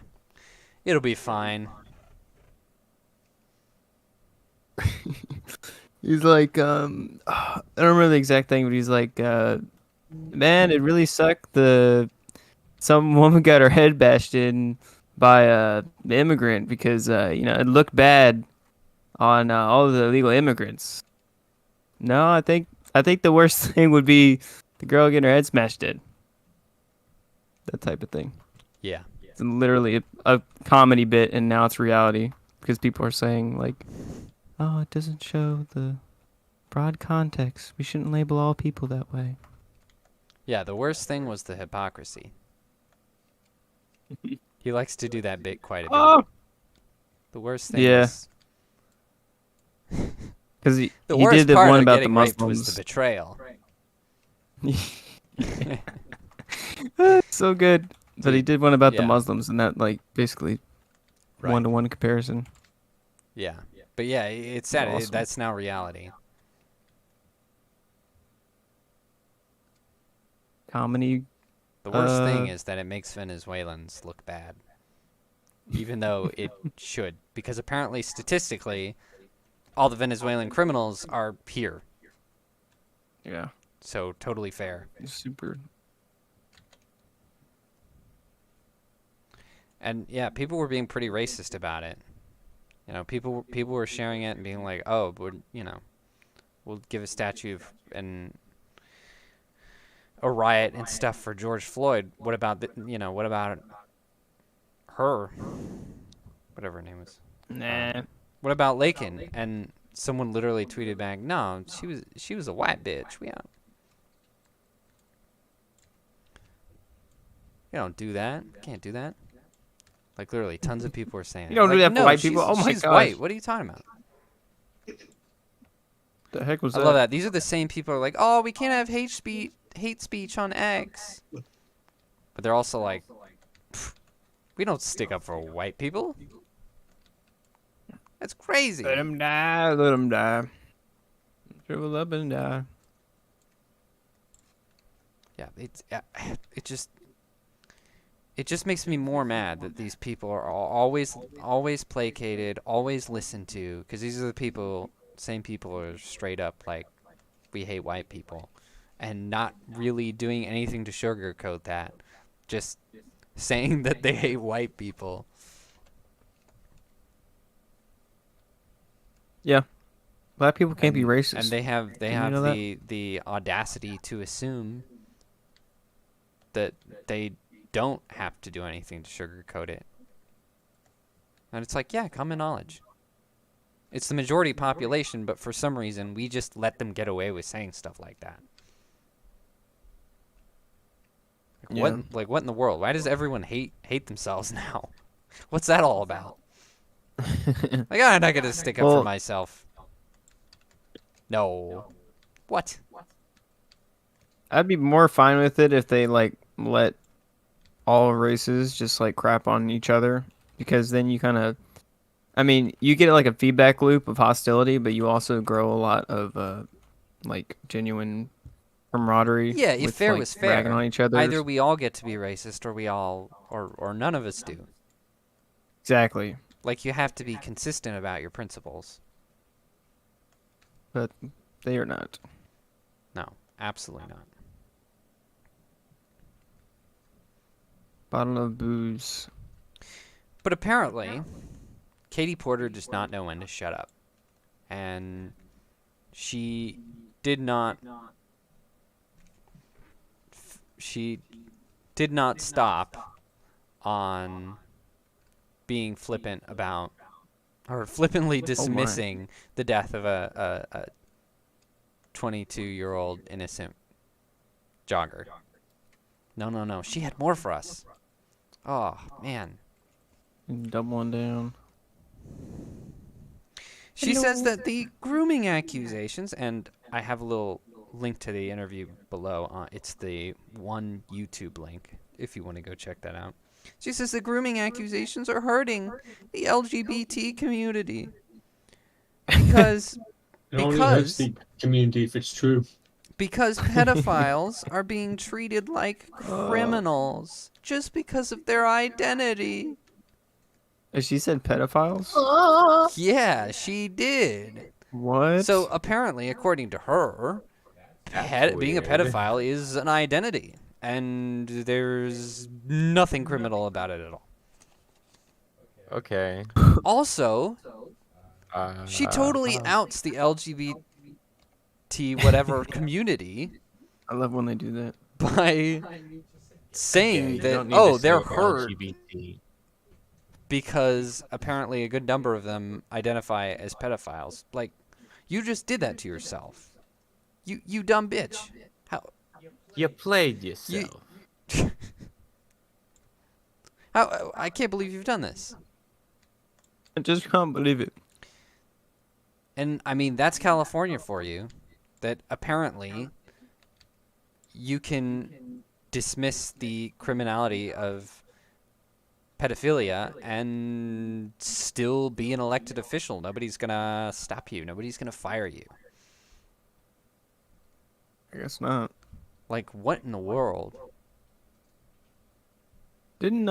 it'll be fine. He's like, I don't remember the exact thing, but he's like, man, it really sucked. Some woman got her head bashed in by the immigrant because it looked bad on all of the illegal immigrants. No, I think the worst thing would be the girl getting her head smashed in. That type of thing. Yeah. It's literally a comedy bit, and now it's reality because people are saying like, oh, it doesn't show the broad context. We shouldn't label all people that way. Yeah, the worst thing was the hypocrisy. He likes to do that bit quite a bit. Oh! The worst thing Yeah. was... Because he worst did the part one of about the getting raped was Muslims. the betrayal. So good. But he did one about the Yeah. Muslims, and that basically Right. 1-to-1 comparison. Yeah. But yeah, it's sad. Awesome. That's now reality. Comedy. The worst thing is that it makes Venezuelans look bad. Even though it should. Because apparently, statistically, all the Venezuelan criminals are here. Yeah. So, totally fair. Super. And yeah, people were being pretty racist about it. People were sharing it and being like, "Oh, we'll give a statue and a riot and stuff for George Floyd. What about what about her? Whatever her name is. Nah. What about Lakin?" And someone literally tweeted back, "No, she was a white bitch. You don't do that. Can't do that." Like, literally, tons of people are saying You don't it. do Like, that for no, white people? Oh my she's gosh. white. What are you talking about? The heck was I that? love that. These are the same people who are like, oh, we can't have hate speech on X. But they're also like, we don't stick up for white people. That's crazy. Let him die. Let him die. Shrivel up and die. Yeah, it just makes me more mad that these people are always placated, always listened to, because these are the people, same people who are straight up like, we hate white people, and not really doing anything to sugarcoat that, just saying that they hate white people. Yeah. Black people can't be racist. And they have you know the audacity to assume that they don't have to do anything to sugarcoat it. And it's like, yeah, common knowledge. It's the majority population, but for some reason, we just let them get away with saying stuff like that. What in the world? Why does everyone hate themselves now? What's that all about? Like, I'm not gonna stick up for myself. No. What? I'd be more fine with it if they like let all races just like crap on each other, because then you kind of, I mean, you get like a feedback loop of hostility, but you also grow a lot of like genuine camaraderie. Yeah, if fair was fair, bragging on each other. either we all get to be racist, or we all, or none of us do. Exactly. Like, you have to be consistent about your principles. But they are not. No, absolutely not. Bottle of booze. But apparently, Katie Porter does not know when to shut up. And she did not stop on being flippant about, or flippantly dismissing the death of a 22-year-old innocent jogger. No. She had more for us. Oh, man. Double one down. She says that the grooming accusations, and I have a little link to the interview below. It's the one YouTube link, if you want to go check that out. She says the grooming accusations are hurting the LGBT community. Because It only hurts the community if it's true. Because pedophiles are being treated like criminals just because of their identity. She said pedophiles? Yeah, she did. What? So apparently, according to her, being a pedophile is an identity, and there's nothing criminal about it at all. Okay. Also, she totally outs the LGBT whatever community. I love when they do that. By saying that, they're hurt LGBT. because apparently a good number of them identify as pedophiles. Like, you just did that to yourself. You dumb bitch. How? You played yourself. How? I can't believe you've done this. I just can't believe it. And, I mean, that's California for you. That apparently you can dismiss the criminality of pedophilia and still be an elected official. Nobody's going to stop you. Nobody's going to fire you. I guess not. Like, what in the world? Didn't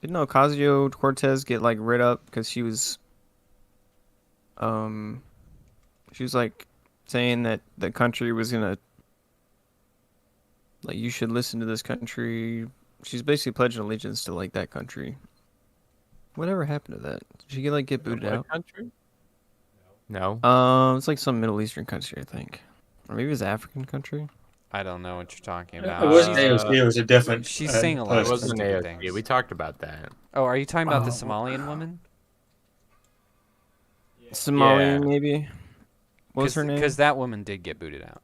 Ocasio-Cortez get like rid up because she was like saying that the country was gonna, like, you should listen to this country. She's basically pledging allegiance to like that country. Whatever happened to that? Did she get booted out? Country? No. It's like some Middle Eastern country, I think, or maybe it was African country. I don't know what you're talking about. It wasn't AOC, it was a different. She's saying a lot It of wasn't stupid AOC. things. We talked about that. Oh, are you talking about the Somalian woman? Somalian, maybe. What was her name? Because that woman did get booted out.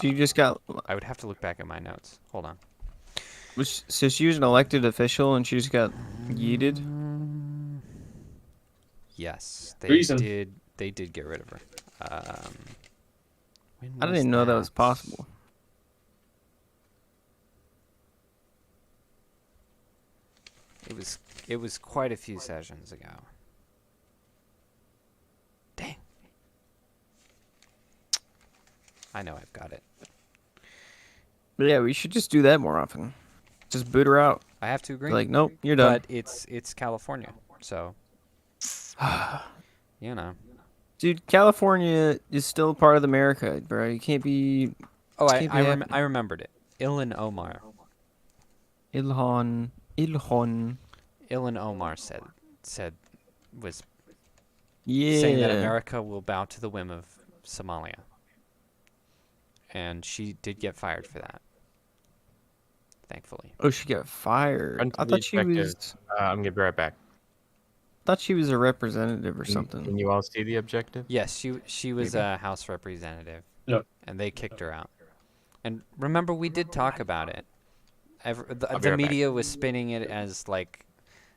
She just got. I would have to look back at my notes. Hold on. So she was an elected official and she just got yeeted. Yes, Reason. They did get rid of her. When I didn't was even know that was possible. It was quite a few sessions ago. Dang. I know I've got it. But yeah, we should just do that more often. Just boot her out. I have to agree. Be like, nope, you're done. But it's California, so you know. Dude, California is still part of America, bro. You can't be. Oh, can't be happy. I remembered it. Ilan Omar. Ilhan. Ilan Omar said was Yeah. saying that America will bow to the whim of Somalia. And she did get fired for that. Thankfully. Oh, she got fired. Run to I the thought she objective. was. I'm gonna be right back. Thought she was a representative or something. Can you all see the objective? Yes, she was a House representative. Yep. And they kicked her out. And remember, we did talk about it. I'll be The right back. media was spinning it as like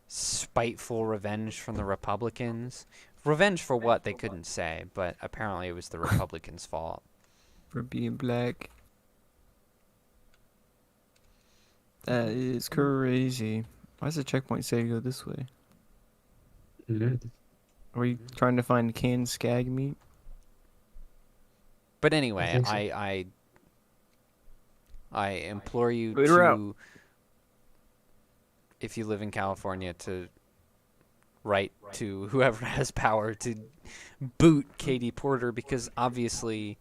spiteful revenge from the Republicans. Revenge for what, they couldn't say, but apparently it was the Republicans' fault. For being black. That is crazy. Why does the checkpoint say to go this way? Are we trying to find canned skag meat? But anyway, think so. I implore you Boot her out. to, if you live in California, to write to whoever has power to boot Katie Porter, because obviously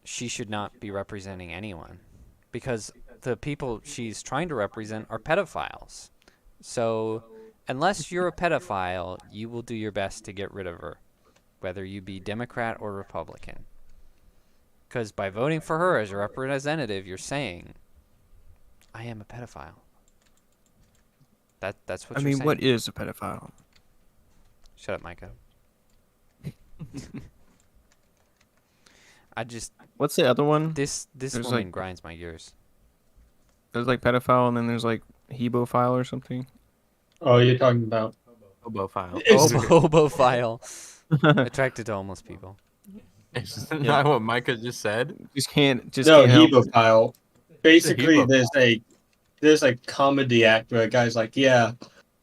she should not be representing anyone, because the people she's trying to represent are pedophiles. So unless you're a pedophile, you will do your best to get rid of her, whether you be Democrat or Republican. Because by voting for her as a representative, you're saying, I am a pedophile. That's what I you're mean, saying. what is a pedophile? Shut up, Micah. I just... What's the other one? This There's woman like- grinds my gears. There's like pedophile, and then there's like hebophile or something. Oh, you're talking about Hobo file. It's- Hobophile. Attracted to homeless people. Isn't that what Micah just said? Just can't. Just no can't help it. hebophile. Basically, hebophile. there's a comedy act where a guy's like, yeah,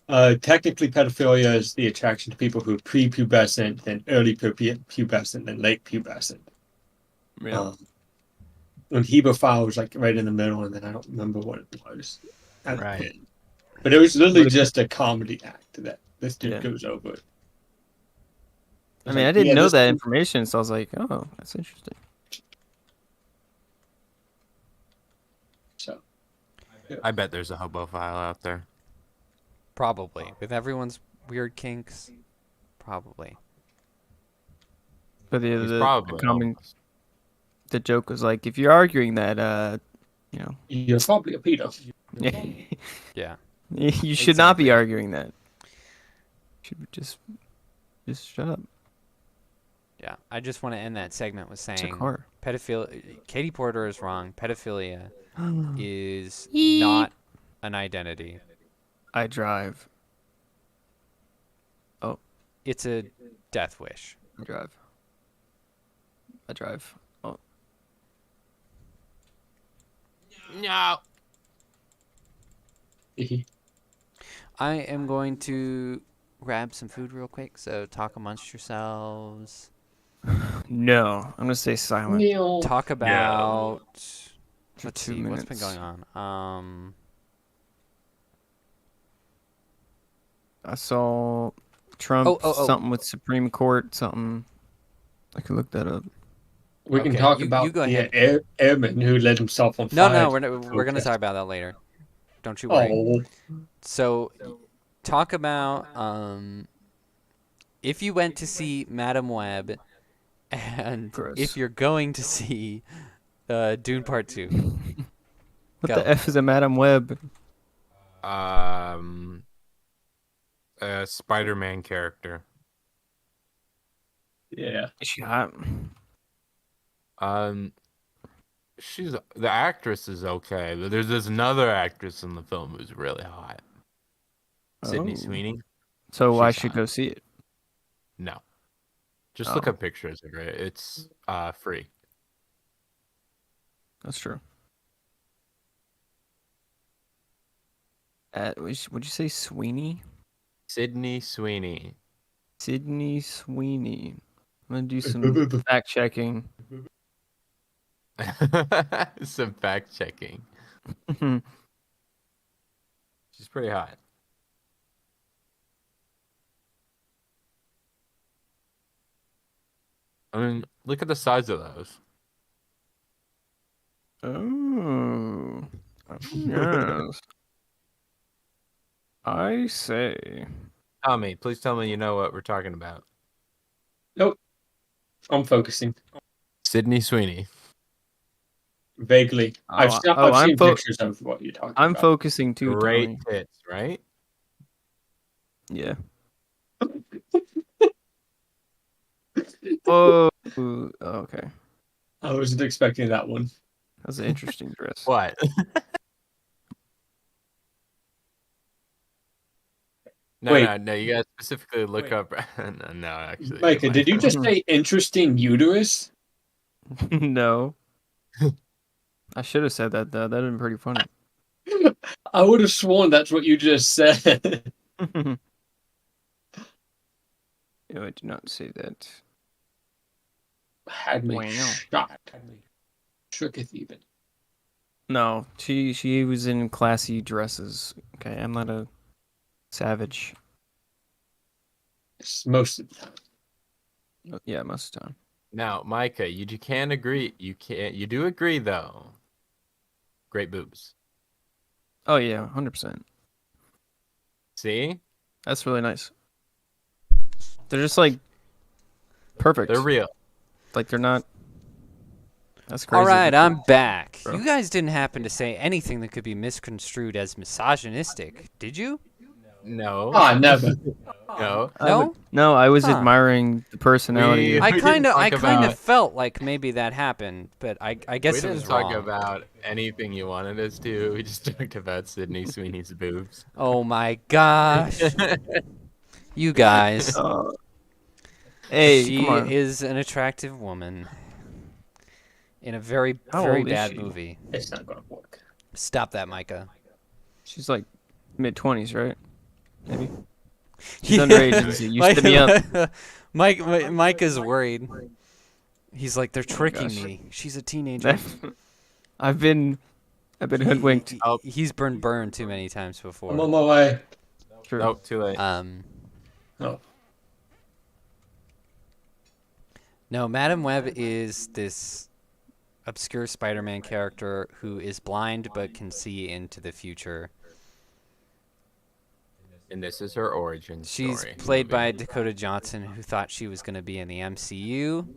technically pedophilia is the attraction to people who are prepubescent, then early pubescent, then late pubescent. Yeah. And hebophile was like right in the middle, and then I don't remember what it was. at the Right. end. But it was literally just a comedy act that this dude Yeah. goes over. I mean, I didn't know that information, so I was like, oh, that's interesting. So, I bet there's a hobo file out there. Probably. With everyone's weird kinks. Probably. But He's the probably comment, homeless. the joke was like, if you're arguing that, you know, you're probably a pedo. Yeah. you should not be arguing that. You should just shut up. Yeah. I just want to end that segment with It's a saying car. Katie Porter is wrong. Pedophilia is not an identity. I drive. It's a death wish. I drive. Oh, No. I am going to grab some food real quick, so talk amongst yourselves. no. I'm gonna stay silent. Talk about... For Let's 2 see, what's been minutes. going on? I saw Trump something with Supreme Court something. I could look that up. We can Okay, talk you about go the ahead. airman who lit himself on No, fire. we're going to talk about that later. Don't you worry. Oh, So, talk about if you went to see Madam Web, and Gross. if you're going to see Dune Part 2. What Go. the F is a Madam Web? A Spider-Man character. yeah. Is she hot? She's the actress is okay, but there's another actress in the film who's really hot. Sydney Oh. Sweeney. So I She's should hot. go see it. No. Just look Oh. up pictures of it. It's free. That's true. Would you say Sweeney? Sydney Sweeney. Sydney Sweeney. I'm gonna do some fact checking. Some fact checking. She's pretty hot. I mean, look at the size of those. Oh. Yes. I say. Tommy, please tell me you know what we're talking about. Nope. I'm focusing Sydney Sweeney. vaguely. I've seen pictures of what you're talking I'm about. focusing too, Great Tommy. tits, right? Yeah. Oh, okay. I wasn't expecting that one. That's an interesting dress. What? No. You guys specifically look up. No, actually. Micah, did you just say interesting uterus? No. I should have said that though. That'd been pretty funny. I would have sworn that's what you just said. No, I did not say that. Had me Wow. shot. Shooketh even. No, she was in classy dresses. Okay, I'm not a savage. It's most of the time. Yeah, most of the time. Now, Micah, you can agree. You do agree though. Great boobs. Oh yeah, 100%. See? That's really nice. They're just like perfect. They're real. Like they're not. That's crazy. All right, I'm back. Bro. You guys didn't happen to say anything that could be misconstrued as misogynistic, did you? No. Ah, never. No. No? No, I was Huh. admiring the personality. We- I kind of didn't talk about- felt like maybe that happened, but I guess We it didn't was talk wrong. about anything you wanted us to. We just talked about Sydney Sweeney's boobs. Oh my gosh. You guys. Hey, She come on. is an attractive woman in a very, How very old is bad she? movie. It's not going to work. Stop that, Micah. She's like mid-20s, right? Maybe. She's underage. Lindsay. You stood me up. Micah's worried. He's like, they're tricking gosh. me. She's a teenager. I've been hoodwinked. He's been burned too many times before. I'm on my way. True. Nope, too late. Oh. No, Madam Web is this obscure Spider-Man character who is blind but can see into the future. And this is her origin She's story. played by Dakota Johnson, who thought she was going to be in the MCU,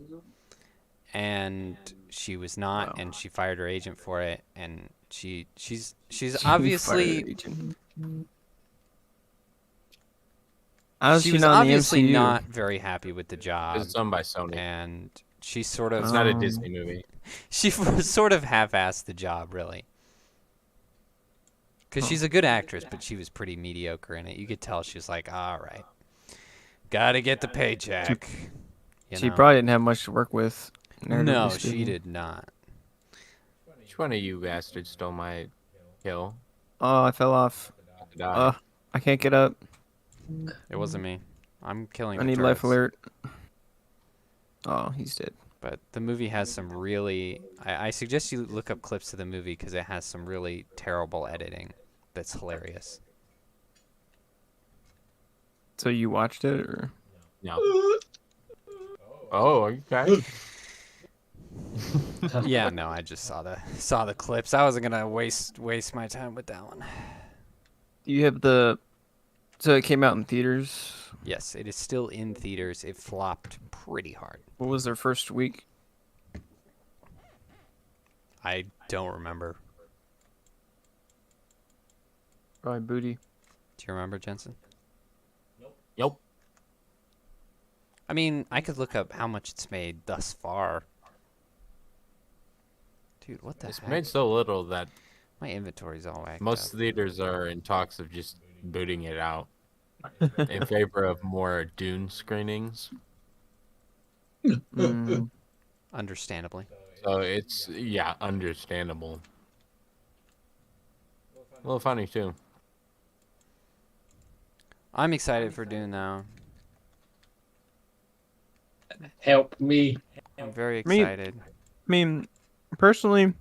and she was not, Wow. and she fired her agent for it, and she's She obviously fired agent. How's she she was not in the obviously MCU? not very happy with the job, It's owned by Sony. and she sort of It's not a Disney movie. she sort of half-assed the job, really. Because she's a good actress, but she was pretty mediocre in it. You could tell she was like, all right, gotta get the paycheck. You She know? probably didn't have much to work with. No, narratively she speaking. did not. Which one of you bastards stole my kill? Oh, I fell off. Die. I can't get up. It wasn't me. I'm killing I the need life turrets. alert. Oh, he's dead. But the movie has some really... I suggest you look up clips of the movie because it has some really terrible editing that's hilarious. So you watched it, or? No. Oh, okay. Yeah, no, I just saw the clips. I wasn't gonna waste my time with that one. You have the. So it came out in theaters. Yes, it is still in theaters. It flopped pretty hard. What was their first week? I don't remember. Probably booty. Do you remember, Jensen? Nope. I mean, I could look up how much it's made thus far. Dude, what the It's heck? made so little that My inventory's all whacked most up. theaters are in talks of just booting it out. in favor of more Dune screenings. Understandably. So it's understandable. A little funny too. I'm excited for Dune now. Help me. I'm very Me- excited. I mean, personally,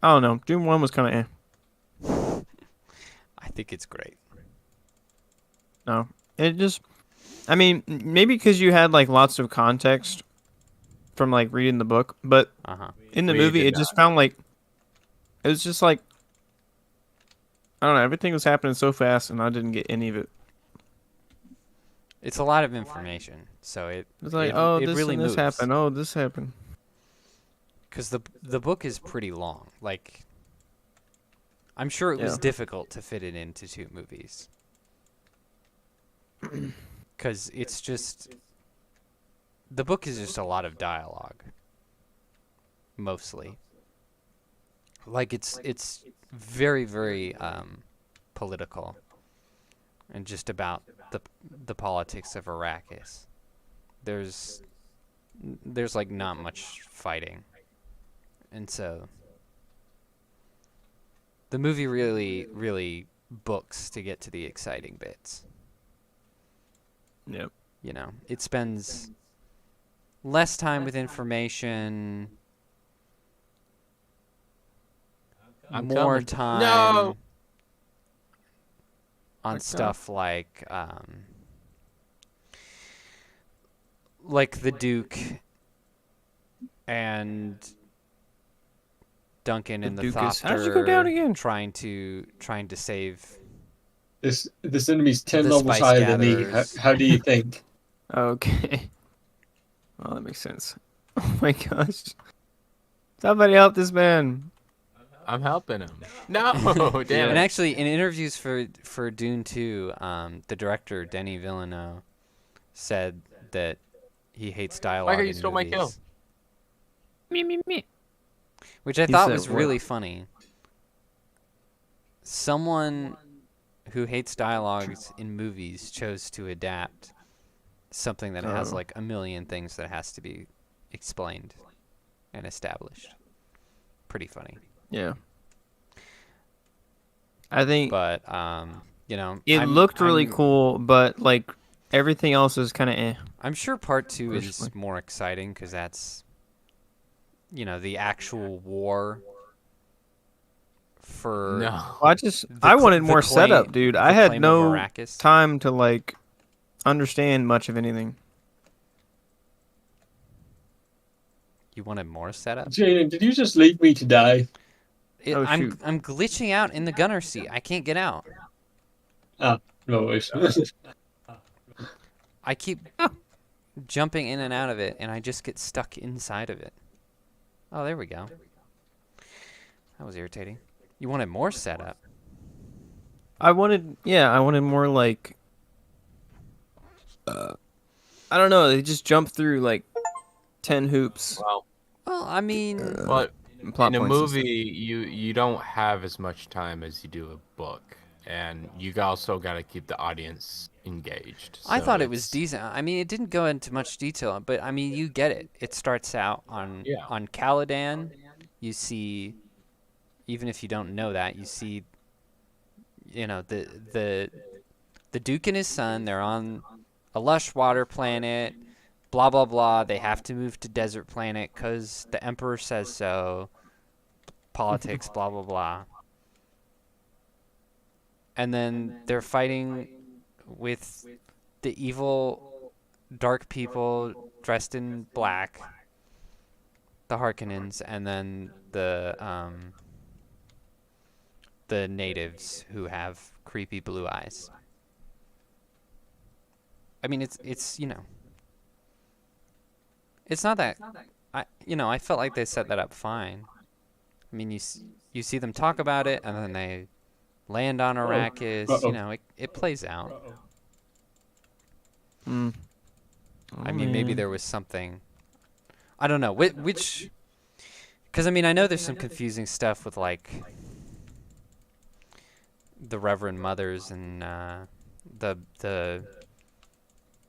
I don't know. Doom 1 was kind of I think it's great. No. It just, I mean, maybe because you had like lots of context from like reading the book, but in the We movie, did it just found like, it was just like, I don't know, everything was happening so fast and I didn't get any of it. It's a lot of information, so it was like, it this really and this moves. happened. Oh, this happened. Because the book is pretty long. Like, I'm sure it was difficult to fit it into 2 movies. Because it's just... The book is just a lot of dialogue. Mostly. Like, it's very, very political. And just about the politics of Arrakis. There's like not much fighting. And so the movie really, really books to get to the exciting bits. Yep. You know, it spends less time with information, more time on stuff like the Duke and Duncan and the Thopter. How did you go down again? Trying to save This enemy's 10 the levels spice higher than me. gatherers. How do you think? Okay. Well, that makes sense. Oh my gosh. Somebody help this man. I'm helping him. No, damn And it. actually, in interviews for Dune 2, the director Denis Villeneuve said that he hates dialogue Micah, you in stole my movies, kill. Me. which I He thought said was what? really funny. Someone who hates dialogues in movies chose to adapt something that has like a million things that has to be explained and established. Pretty funny. Yeah. I think But you know, it looked really cool, but like everything else is kind of eh. I'm sure part 2 is Personally. more exciting because that's, you know, the actual war for No. Well, I wanted the more setup, dude. I the had claim of no Arrakis. time to like understand much of anything. You wanted more setup? Jaden, did you just leave me to die? Oh, I'm shoot. glitching out in the gunner seat. I can't get out. Ah, no worries. I keep jumping in and out of it, and I just get stuck inside of it. Oh, there we go. That was irritating. You wanted more setup. I wanted more like I don't know, they just jump through like 10 hoops. Well, Well, I mean, but Plot in a points and stuff. movie, you don't have as much time as you do a book, and you also got to keep the audience engaged. I So thought it was it's- decent. I mean, it didn't go into much detail, but I mean, you get it. It starts out on Caladan. You see, even if you don't know that, you see, you know, the Duke and his son. They're on a lush water planet. Blah blah blah. They have to move to desert planet because the Emperor says so. Politics. Blah blah blah. And then they're fighting with the evil dark people dressed in black, the Harkonnens, and then the natives who have creepy blue eyes. I mean, it's you know, it's not that I felt like they set that up fine. I mean, you see them talk about it, and then they land on Arrakis. You know, it plays out. Oh, I mean, maybe there was something. I don't know which. Because I mean, I know there's some confusing stuff with like the Reverend Mothers and the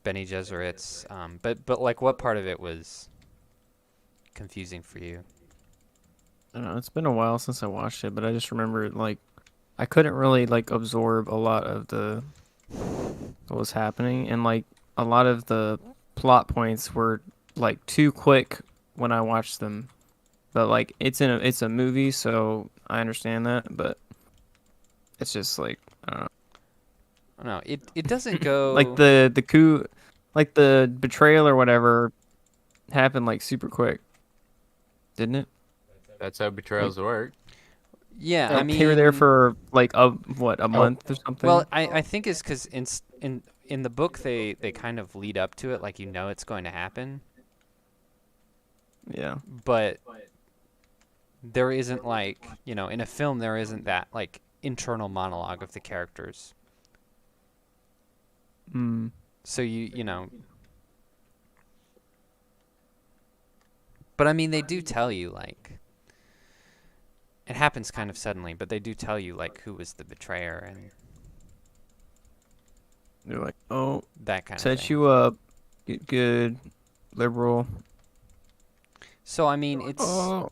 Bene Gesserits. But like, what part of it was confusing for you? I don't know. It's been a while since I watched it, but I just remember like I couldn't really like absorb a lot of the what was happening, and like a lot of the plot points were like too quick when I watched them. But like it's a movie, so I understand that, but it's just like I don't know. No, it doesn't go Like the coup, like the betrayal or whatever happened like super quick, didn't it? That's how betrayals work. Yeah, I Like, mean, they were there for like a month or something. well, I think it's because in the book they kind of lead up to it, like you know it's going to happen, Yeah. but there isn't like, you know, in a film there isn't that like internal monologue of the characters. Mm. So you know, but I mean they do tell you like it happens kind of suddenly, but they do tell you like who was the betrayer and They're like, oh, that kind of set thing. you up, get good, liberal. So I mean Oh.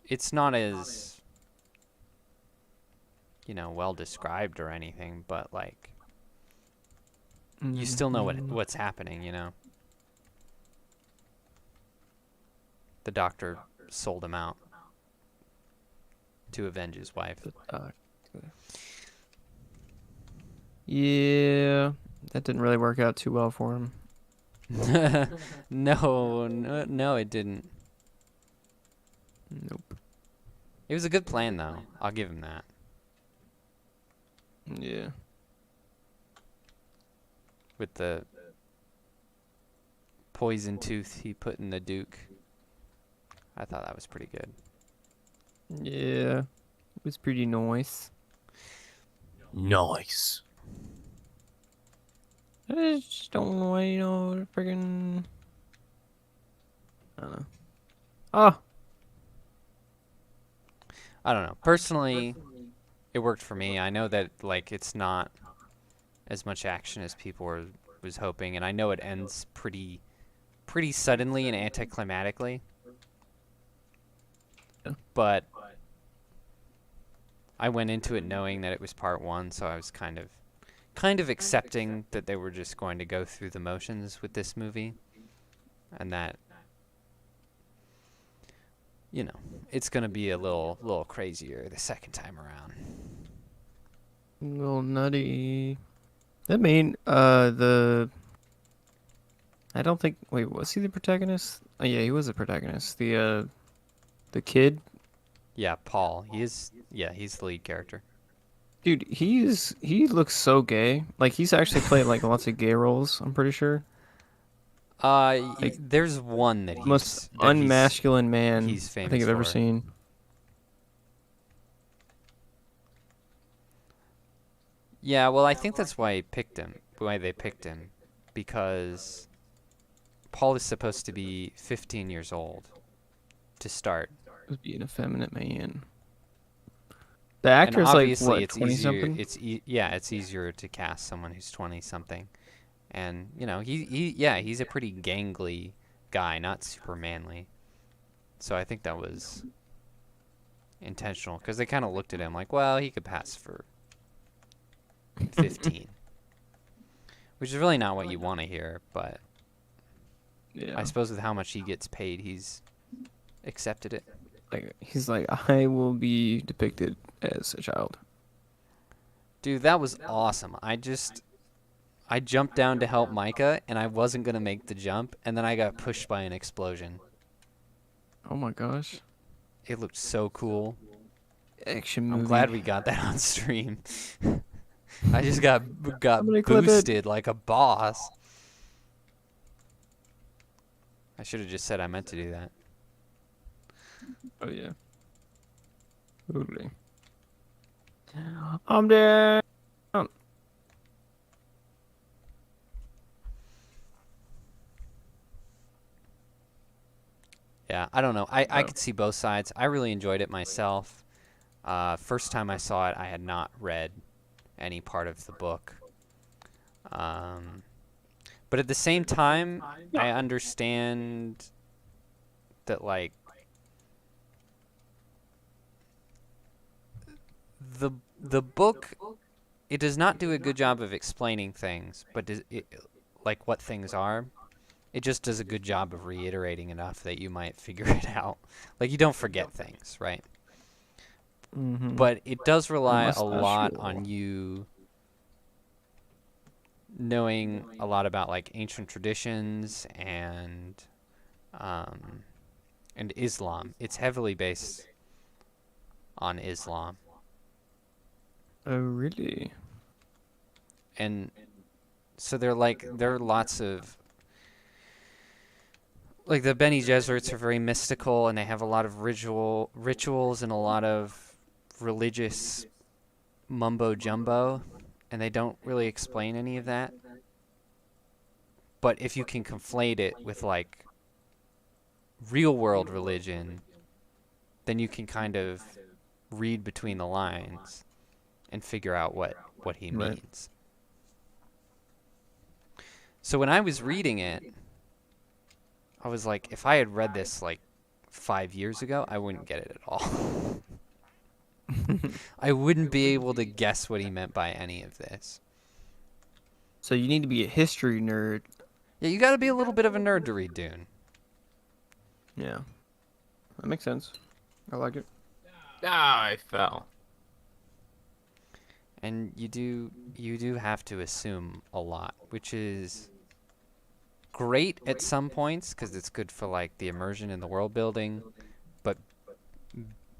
it's not as, you know, well described or anything, but like you still know what's happening, you know. The doctor sold him out to avenge his wife. Yeah, that didn't really work out too well for him. No, it didn't. Nope. It was a good plan though. I'll give him that. Yeah. With the poison tooth he put in the Duke. I thought that was pretty good. Yeah. It was pretty nice. Nice. I just don't know why, you know, friggin'. I don't know. Oh, I don't know. Personally, it worked for me. I know that like it's not as much action as people was hoping, and I know it ends pretty suddenly and anticlimactically. Yeah. But I went into it knowing that it was part one, so I was kind of accepting that they were just going to go through the motions with this movie, and that, you know, it's gonna be a little crazier the second time around. a little nutty. I mean, I don't think. Wait, was he the protagonist? Oh yeah, he was the protagonist. The kid. Yeah, Paul. He's the lead character. Dude, he looks so gay. Like he's actually played like lots of gay roles. I'm pretty sure. Like, There's one that Most unmasculine man he's I famous think I've ever for. seen. Yeah, well, I think that's why they picked him, because Paul is supposed to be 15 years old to start. Would be an effeminate man. The And actor's like obviously what, it's 20 easier. something? It's easier to cast someone who's 20 something, and you know he's a pretty gangly guy, not super manly. So I think that was intentional because they kind of looked at him like, well, he could pass for 15, which is really not what you want to hear, but Yeah. I suppose with how much he gets paid, he's accepted it. Like he's like, I will be depicted as a child. Dude, that was awesome. I jumped down to help Micah, and I wasn't going to make the jump, and then I got pushed by an explosion. Oh my gosh. It looked so cool. Action movie. I'm glad we got that on stream. I just got Somebody clip it. boosted like a boss. I should have just said I meant to do that. Oh yeah. Totally. I'm dead. Yeah, I don't know. I could see both sides. I really enjoyed it myself. First time I saw it, I had not read any part of the book. But at the same time, I understand that, like, the book, it does not do a good job of explaining things, but like what things are. It just does a good job of reiterating enough that you might figure it out. Like, you don't forget things, right? Mm-hmm. But it does rely a lot Mustachio. on you knowing a lot about, like, ancient traditions and Islam. It's heavily based on Islam. Oh, really? And so there are lots of, like, the Bene Gesserits are very mystical, and they have a lot of rituals and a lot of religious mumbo jumbo, and they don't really explain any of that. But if you can conflate it with, like, real world religion, then you can kind of read between the lines and figure out what he Right. means. So when I was reading it, I was like, if I had read this like 5 years ago, I wouldn't get it at all. I wouldn't be able to guess what he meant by any of this. So you need to be a history nerd. Yeah, you got to be a little bit of a nerd to read Dune. Yeah. That makes sense. I like it. Ah, I fell. And you do have to assume a lot, which is great at some points because it's good for, like, the immersion in the world building, but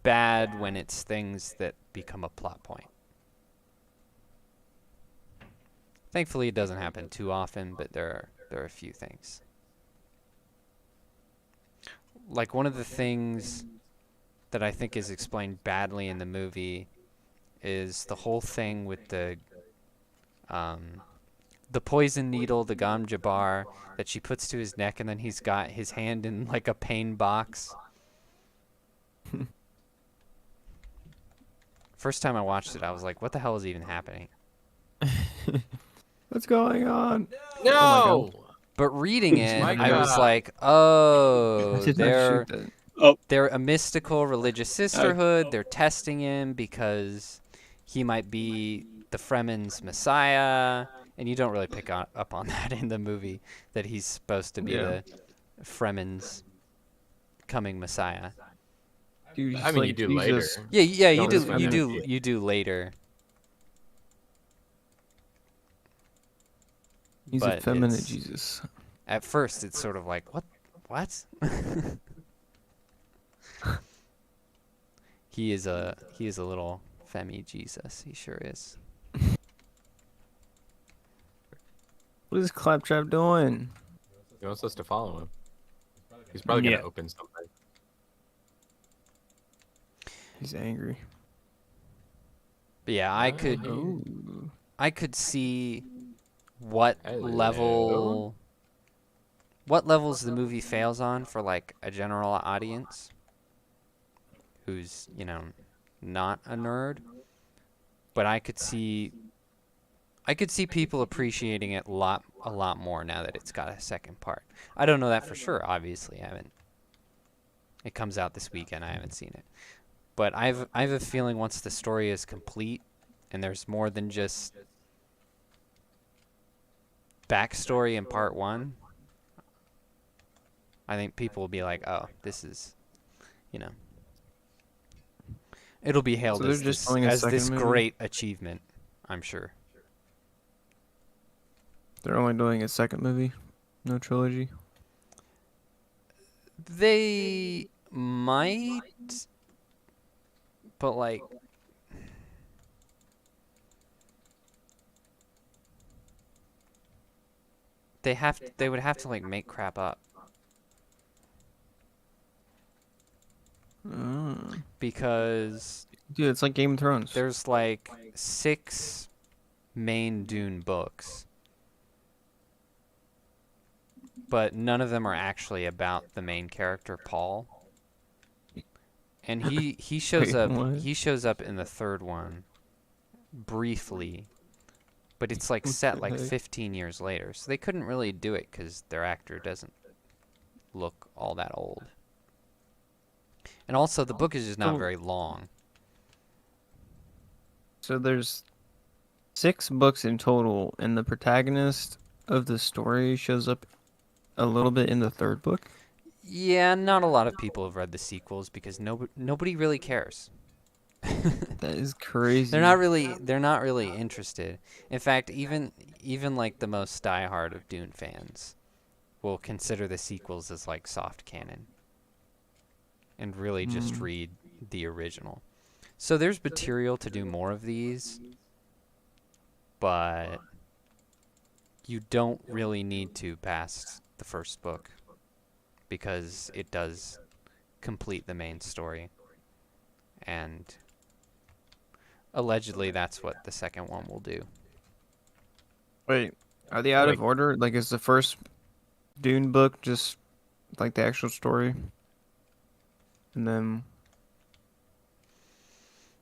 bad when it's things that become a plot point. Thankfully, it doesn't happen too often, but there are a few things. Like, one of the things that I think is explained badly in the movie is the whole thing with the poison needle, the Gam Jabbar, that she puts to his neck, and then he's got his hand in, like, a pain box. First time I watched it, I was like, what the hell is even happening? What's going on? No! Oh my But reading it, Micah. I was like, I oh, did not shoot that. they're a mystical religious sisterhood. They're testing him because he might be the Fremen's messiah. And you don't really pick up on that in the movie, that he's supposed to be the Fremen's coming messiah. Dude, I mean, you do later. Yeah, you Don't do. spoil You do later. He's But a feminine it's- Jesus. At first, it's sort of like, what? He is a little femi Jesus. He sure is. What is Claptrap doing? He wants us to follow him. He's probably Yeah. gonna open something. He's angry. But yeah, Ooh. I could see what Hello. levels the movie fails on for, like, a general audience who's, not a nerd. But I could see people appreciating it a lot more now that it's got a second part. I don't know that for sure, obviously. It comes out this weekend. I haven't seen it. But I have a feeling once the story is complete and there's more than just backstory in part 1, I think people will be like, oh, this is, it'll be hailed So they're as just this, doing a as second this movie? great achievement, I'm sure. They're only doing a second movie, no trilogy. They might, but, like, they would have to, like, make crap up because Dude, it's like Game of Thrones. there's, like, 6 main Dune books, but none of them are actually about the main character, Paul. And he shows Wait, up. what? He shows up in the third one, briefly, but it's like set the like heck? 15 years later. So they couldn't really do it because their actor doesn't look all that old. And also, the book is just not So- very long. So there's 6 books in total, and the protagonist of the story shows up a little bit in the third book. Yeah, not a lot of people have read the sequels because nobody really cares. That is crazy. They're not really interested. In fact, even like the most diehard of Dune fans will consider the sequels as like soft canon and really just read the original. So there's material to do more of these, but you don't really need to past the first book because it does complete the main story. And allegedly that's what the second one will do. Wait, are they out of order? Like, is the first Dune book just like the actual story, and then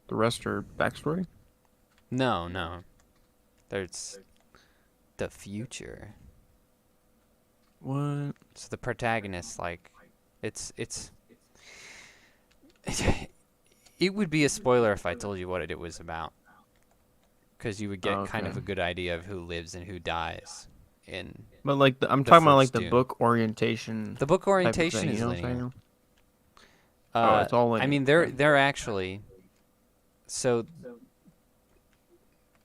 the rest are backstory? No. There's the future. What? So the protagonist, like, it's it would be a spoiler if I told you what it was about, because you would get kind of Okay. a good idea of who lives and who dies in But like, I'm The talking about like first the Dune. book orientation. the book. type of Orientation thing, is you know what I'm linear. saying? Oh, it's all I linear. mean, they're actually, so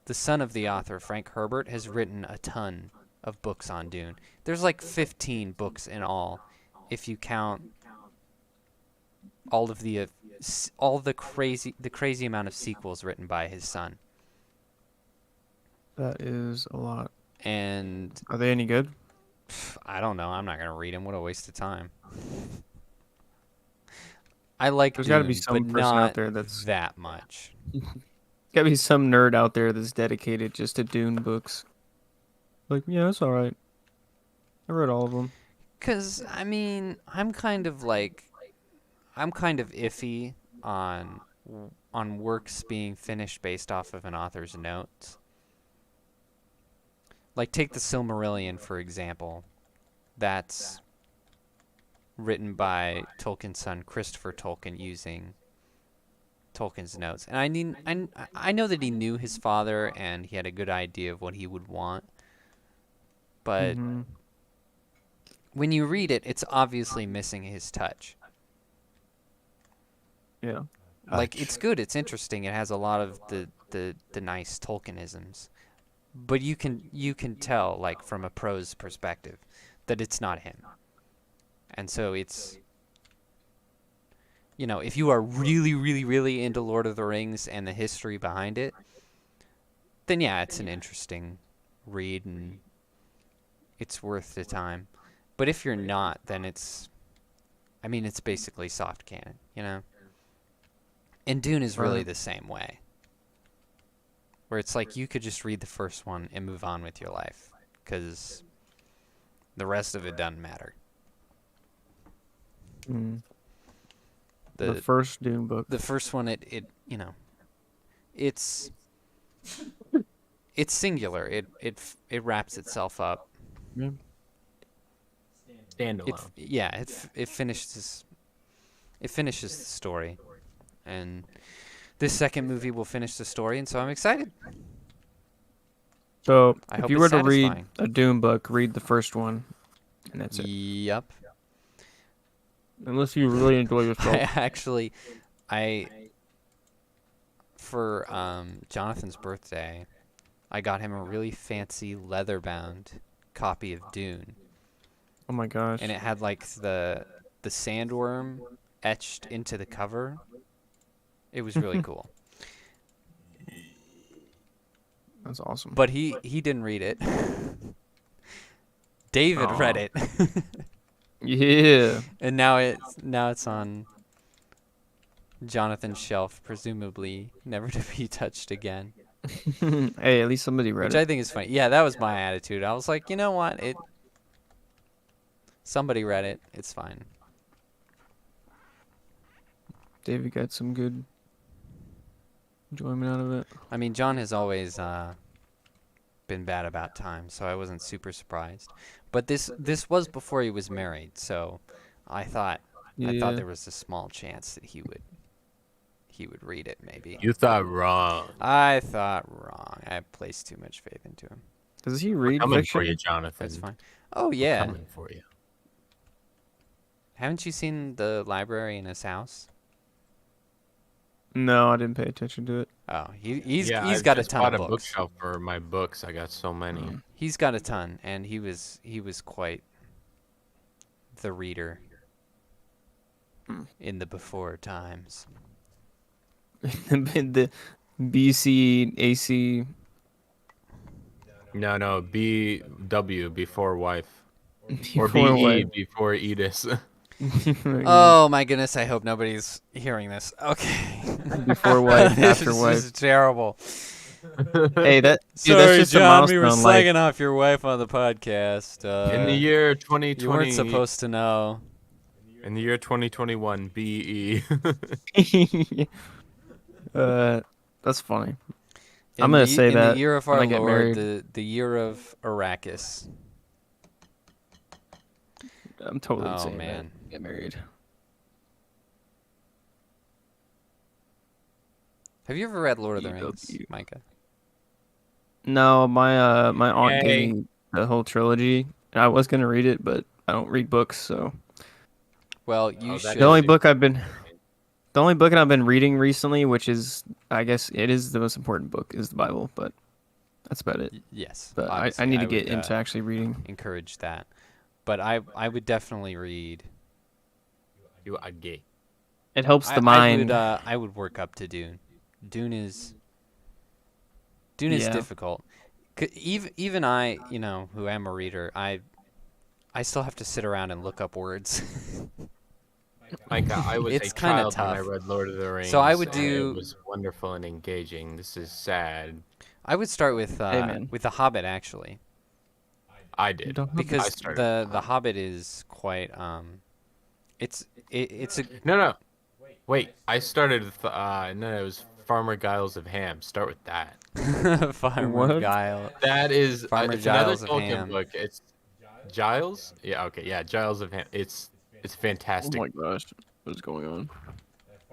the son of the author, Frank Herbert, has written a ton of books on Dune. There's like 15 books in all, if you count all of the crazy amount of sequels written by his son. That is a lot. And Are they any good? I don't know. I'm not gonna read them. What a waste of time. I like There's Dune, gotta be some but person out not there that's- that much. Gotta be some nerd out there that's dedicated just to Dune books. Like, yeah, it's all right. I read all of them. 'Cause I mean, I'm kind of iffy on works being finished based off of an author's notes. Like, take the Silmarillion, for example. That's written by Tolkien's son, Christopher Tolkien, using Tolkien's notes. And I know that he knew his father and he had a good idea of what he would want. But Mhm. when you read it, it's obviously missing his touch. Yeah. Like, it's good, it's interesting, it has a lot of the nice Tolkienisms. But you can tell, like, from a prose perspective, that it's not him. And so it's, you know, if you are really, really, really into Lord of the Rings and the history behind it, then yeah, it's an interesting read and it's worth the time. But if you're not, then it's basically soft canon, you know? And Dune is really Right. the same way. Where it's like you could just read the first one and move on with your life, because the rest of it doesn't matter. Mm. The first Dune book. The first one, it you know, it's singular. It wraps itself up. Yeah. Standalone. It finishes the story, and this second movie will finish the story, and so I'm excited. So, I if hope you it's were to read satisfying. a Dune book, read the first one, and that's it. Yep. Unless you really enjoy yourself. For Jonathan's birthday, I got him a really fancy leather-bound copy of Dune, Oh my gosh. and it had like the sandworm etched into the cover. It was really cool. That's awesome. But he didn't read it. David read Aw. it. Yeah. And now it's on Jonathan's shelf, presumably never to be touched again. Hey, at least somebody read Which it. I think is funny. Yeah, that was my attitude. I was like, you know what? Somebody read it. It's fine. David got some good enjoyment out of it. I mean, John has always been bad about time, so I wasn't super surprised. But this was before he was married, so I thought Yeah. there was a small chance that he would read it, maybe. You thought wrong. I thought wrong. I placed too much faith into him. Does he read Coming fiction? for you, Jonathan. That's fine. Oh yeah. Coming for you. Haven't you seen the library in his house? No, I didn't pay attention to it. Oh, he's I got a just ton bought of a books. bookshelf for my books. I got so many. He's got a ton, and he was quite the reader in the before times. The BC AC. No, BW before wife. Or before BE wife. before Edis. Oh my goodness! I hope nobody's hearing this. Okay. Before wife, This after is wife. just terrible. Hey, dude, Sorry, that's just John. a We were milestone. Like, slagging off your wife on the podcast. In the year 2020. you weren't supposed to know. In the year 2021, BE. that's funny. In I'm gonna say in that the year of when our I get Lord, married. the year of Arrakis. I'm totally Oh, saying man. that. Get married. Have you ever read Lord of the BW. Rings, Micah? No, my aunt Yay. gave me the whole trilogy, and I was gonna read it, but I don't read books, so Well, you Oh, that should. the only is- book I've been reading recently, which is I guess it is the most important book, is the Bible, but that's about it. Yes, But I obviously, need to would, get into actually reading. encourage that. But I would definitely read. You are gay. It helps the mind. I would work up to Dune. Dune is Yeah. difficult. Even I, who am a reader, I still have to sit around and look up words. Micah, I was It's a kinda child when I tough. read Lord of the Rings. So I would and do- It was wonderful and engaging. This is sad. I would start with man. The Hobbit, actually, I did. don't have to- because started the Hobbit is quite it's a No. Wait, I started with no, it was Farmer Giles of Ham. Start with that. Farmer What? Guile. That is Farmer it's another Giles of Tolkien Ham. book. It's Giles? Yeah, okay. Yeah, Giles of Ham. It's Oh fantastic. my gosh, what is going on?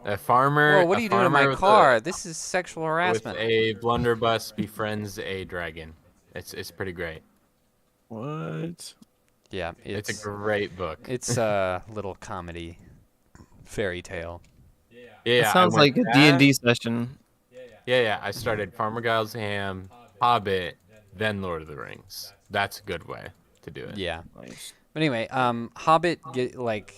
A farmer Whoa, what are a you doing in farmer my with car? This is sexual with harassment. a blunderbuss befriends a dragon. It's pretty great. What? Yeah, It's a great book. it's a little comedy fairy tale. Yeah, That I sounds went like a that- D&D session. Yeah. I started Farmer Giles of Ham, Hobbit, then Lord of the Rings. That's a good way to do it. Yeah. Nice. But anyway, Hobbit get like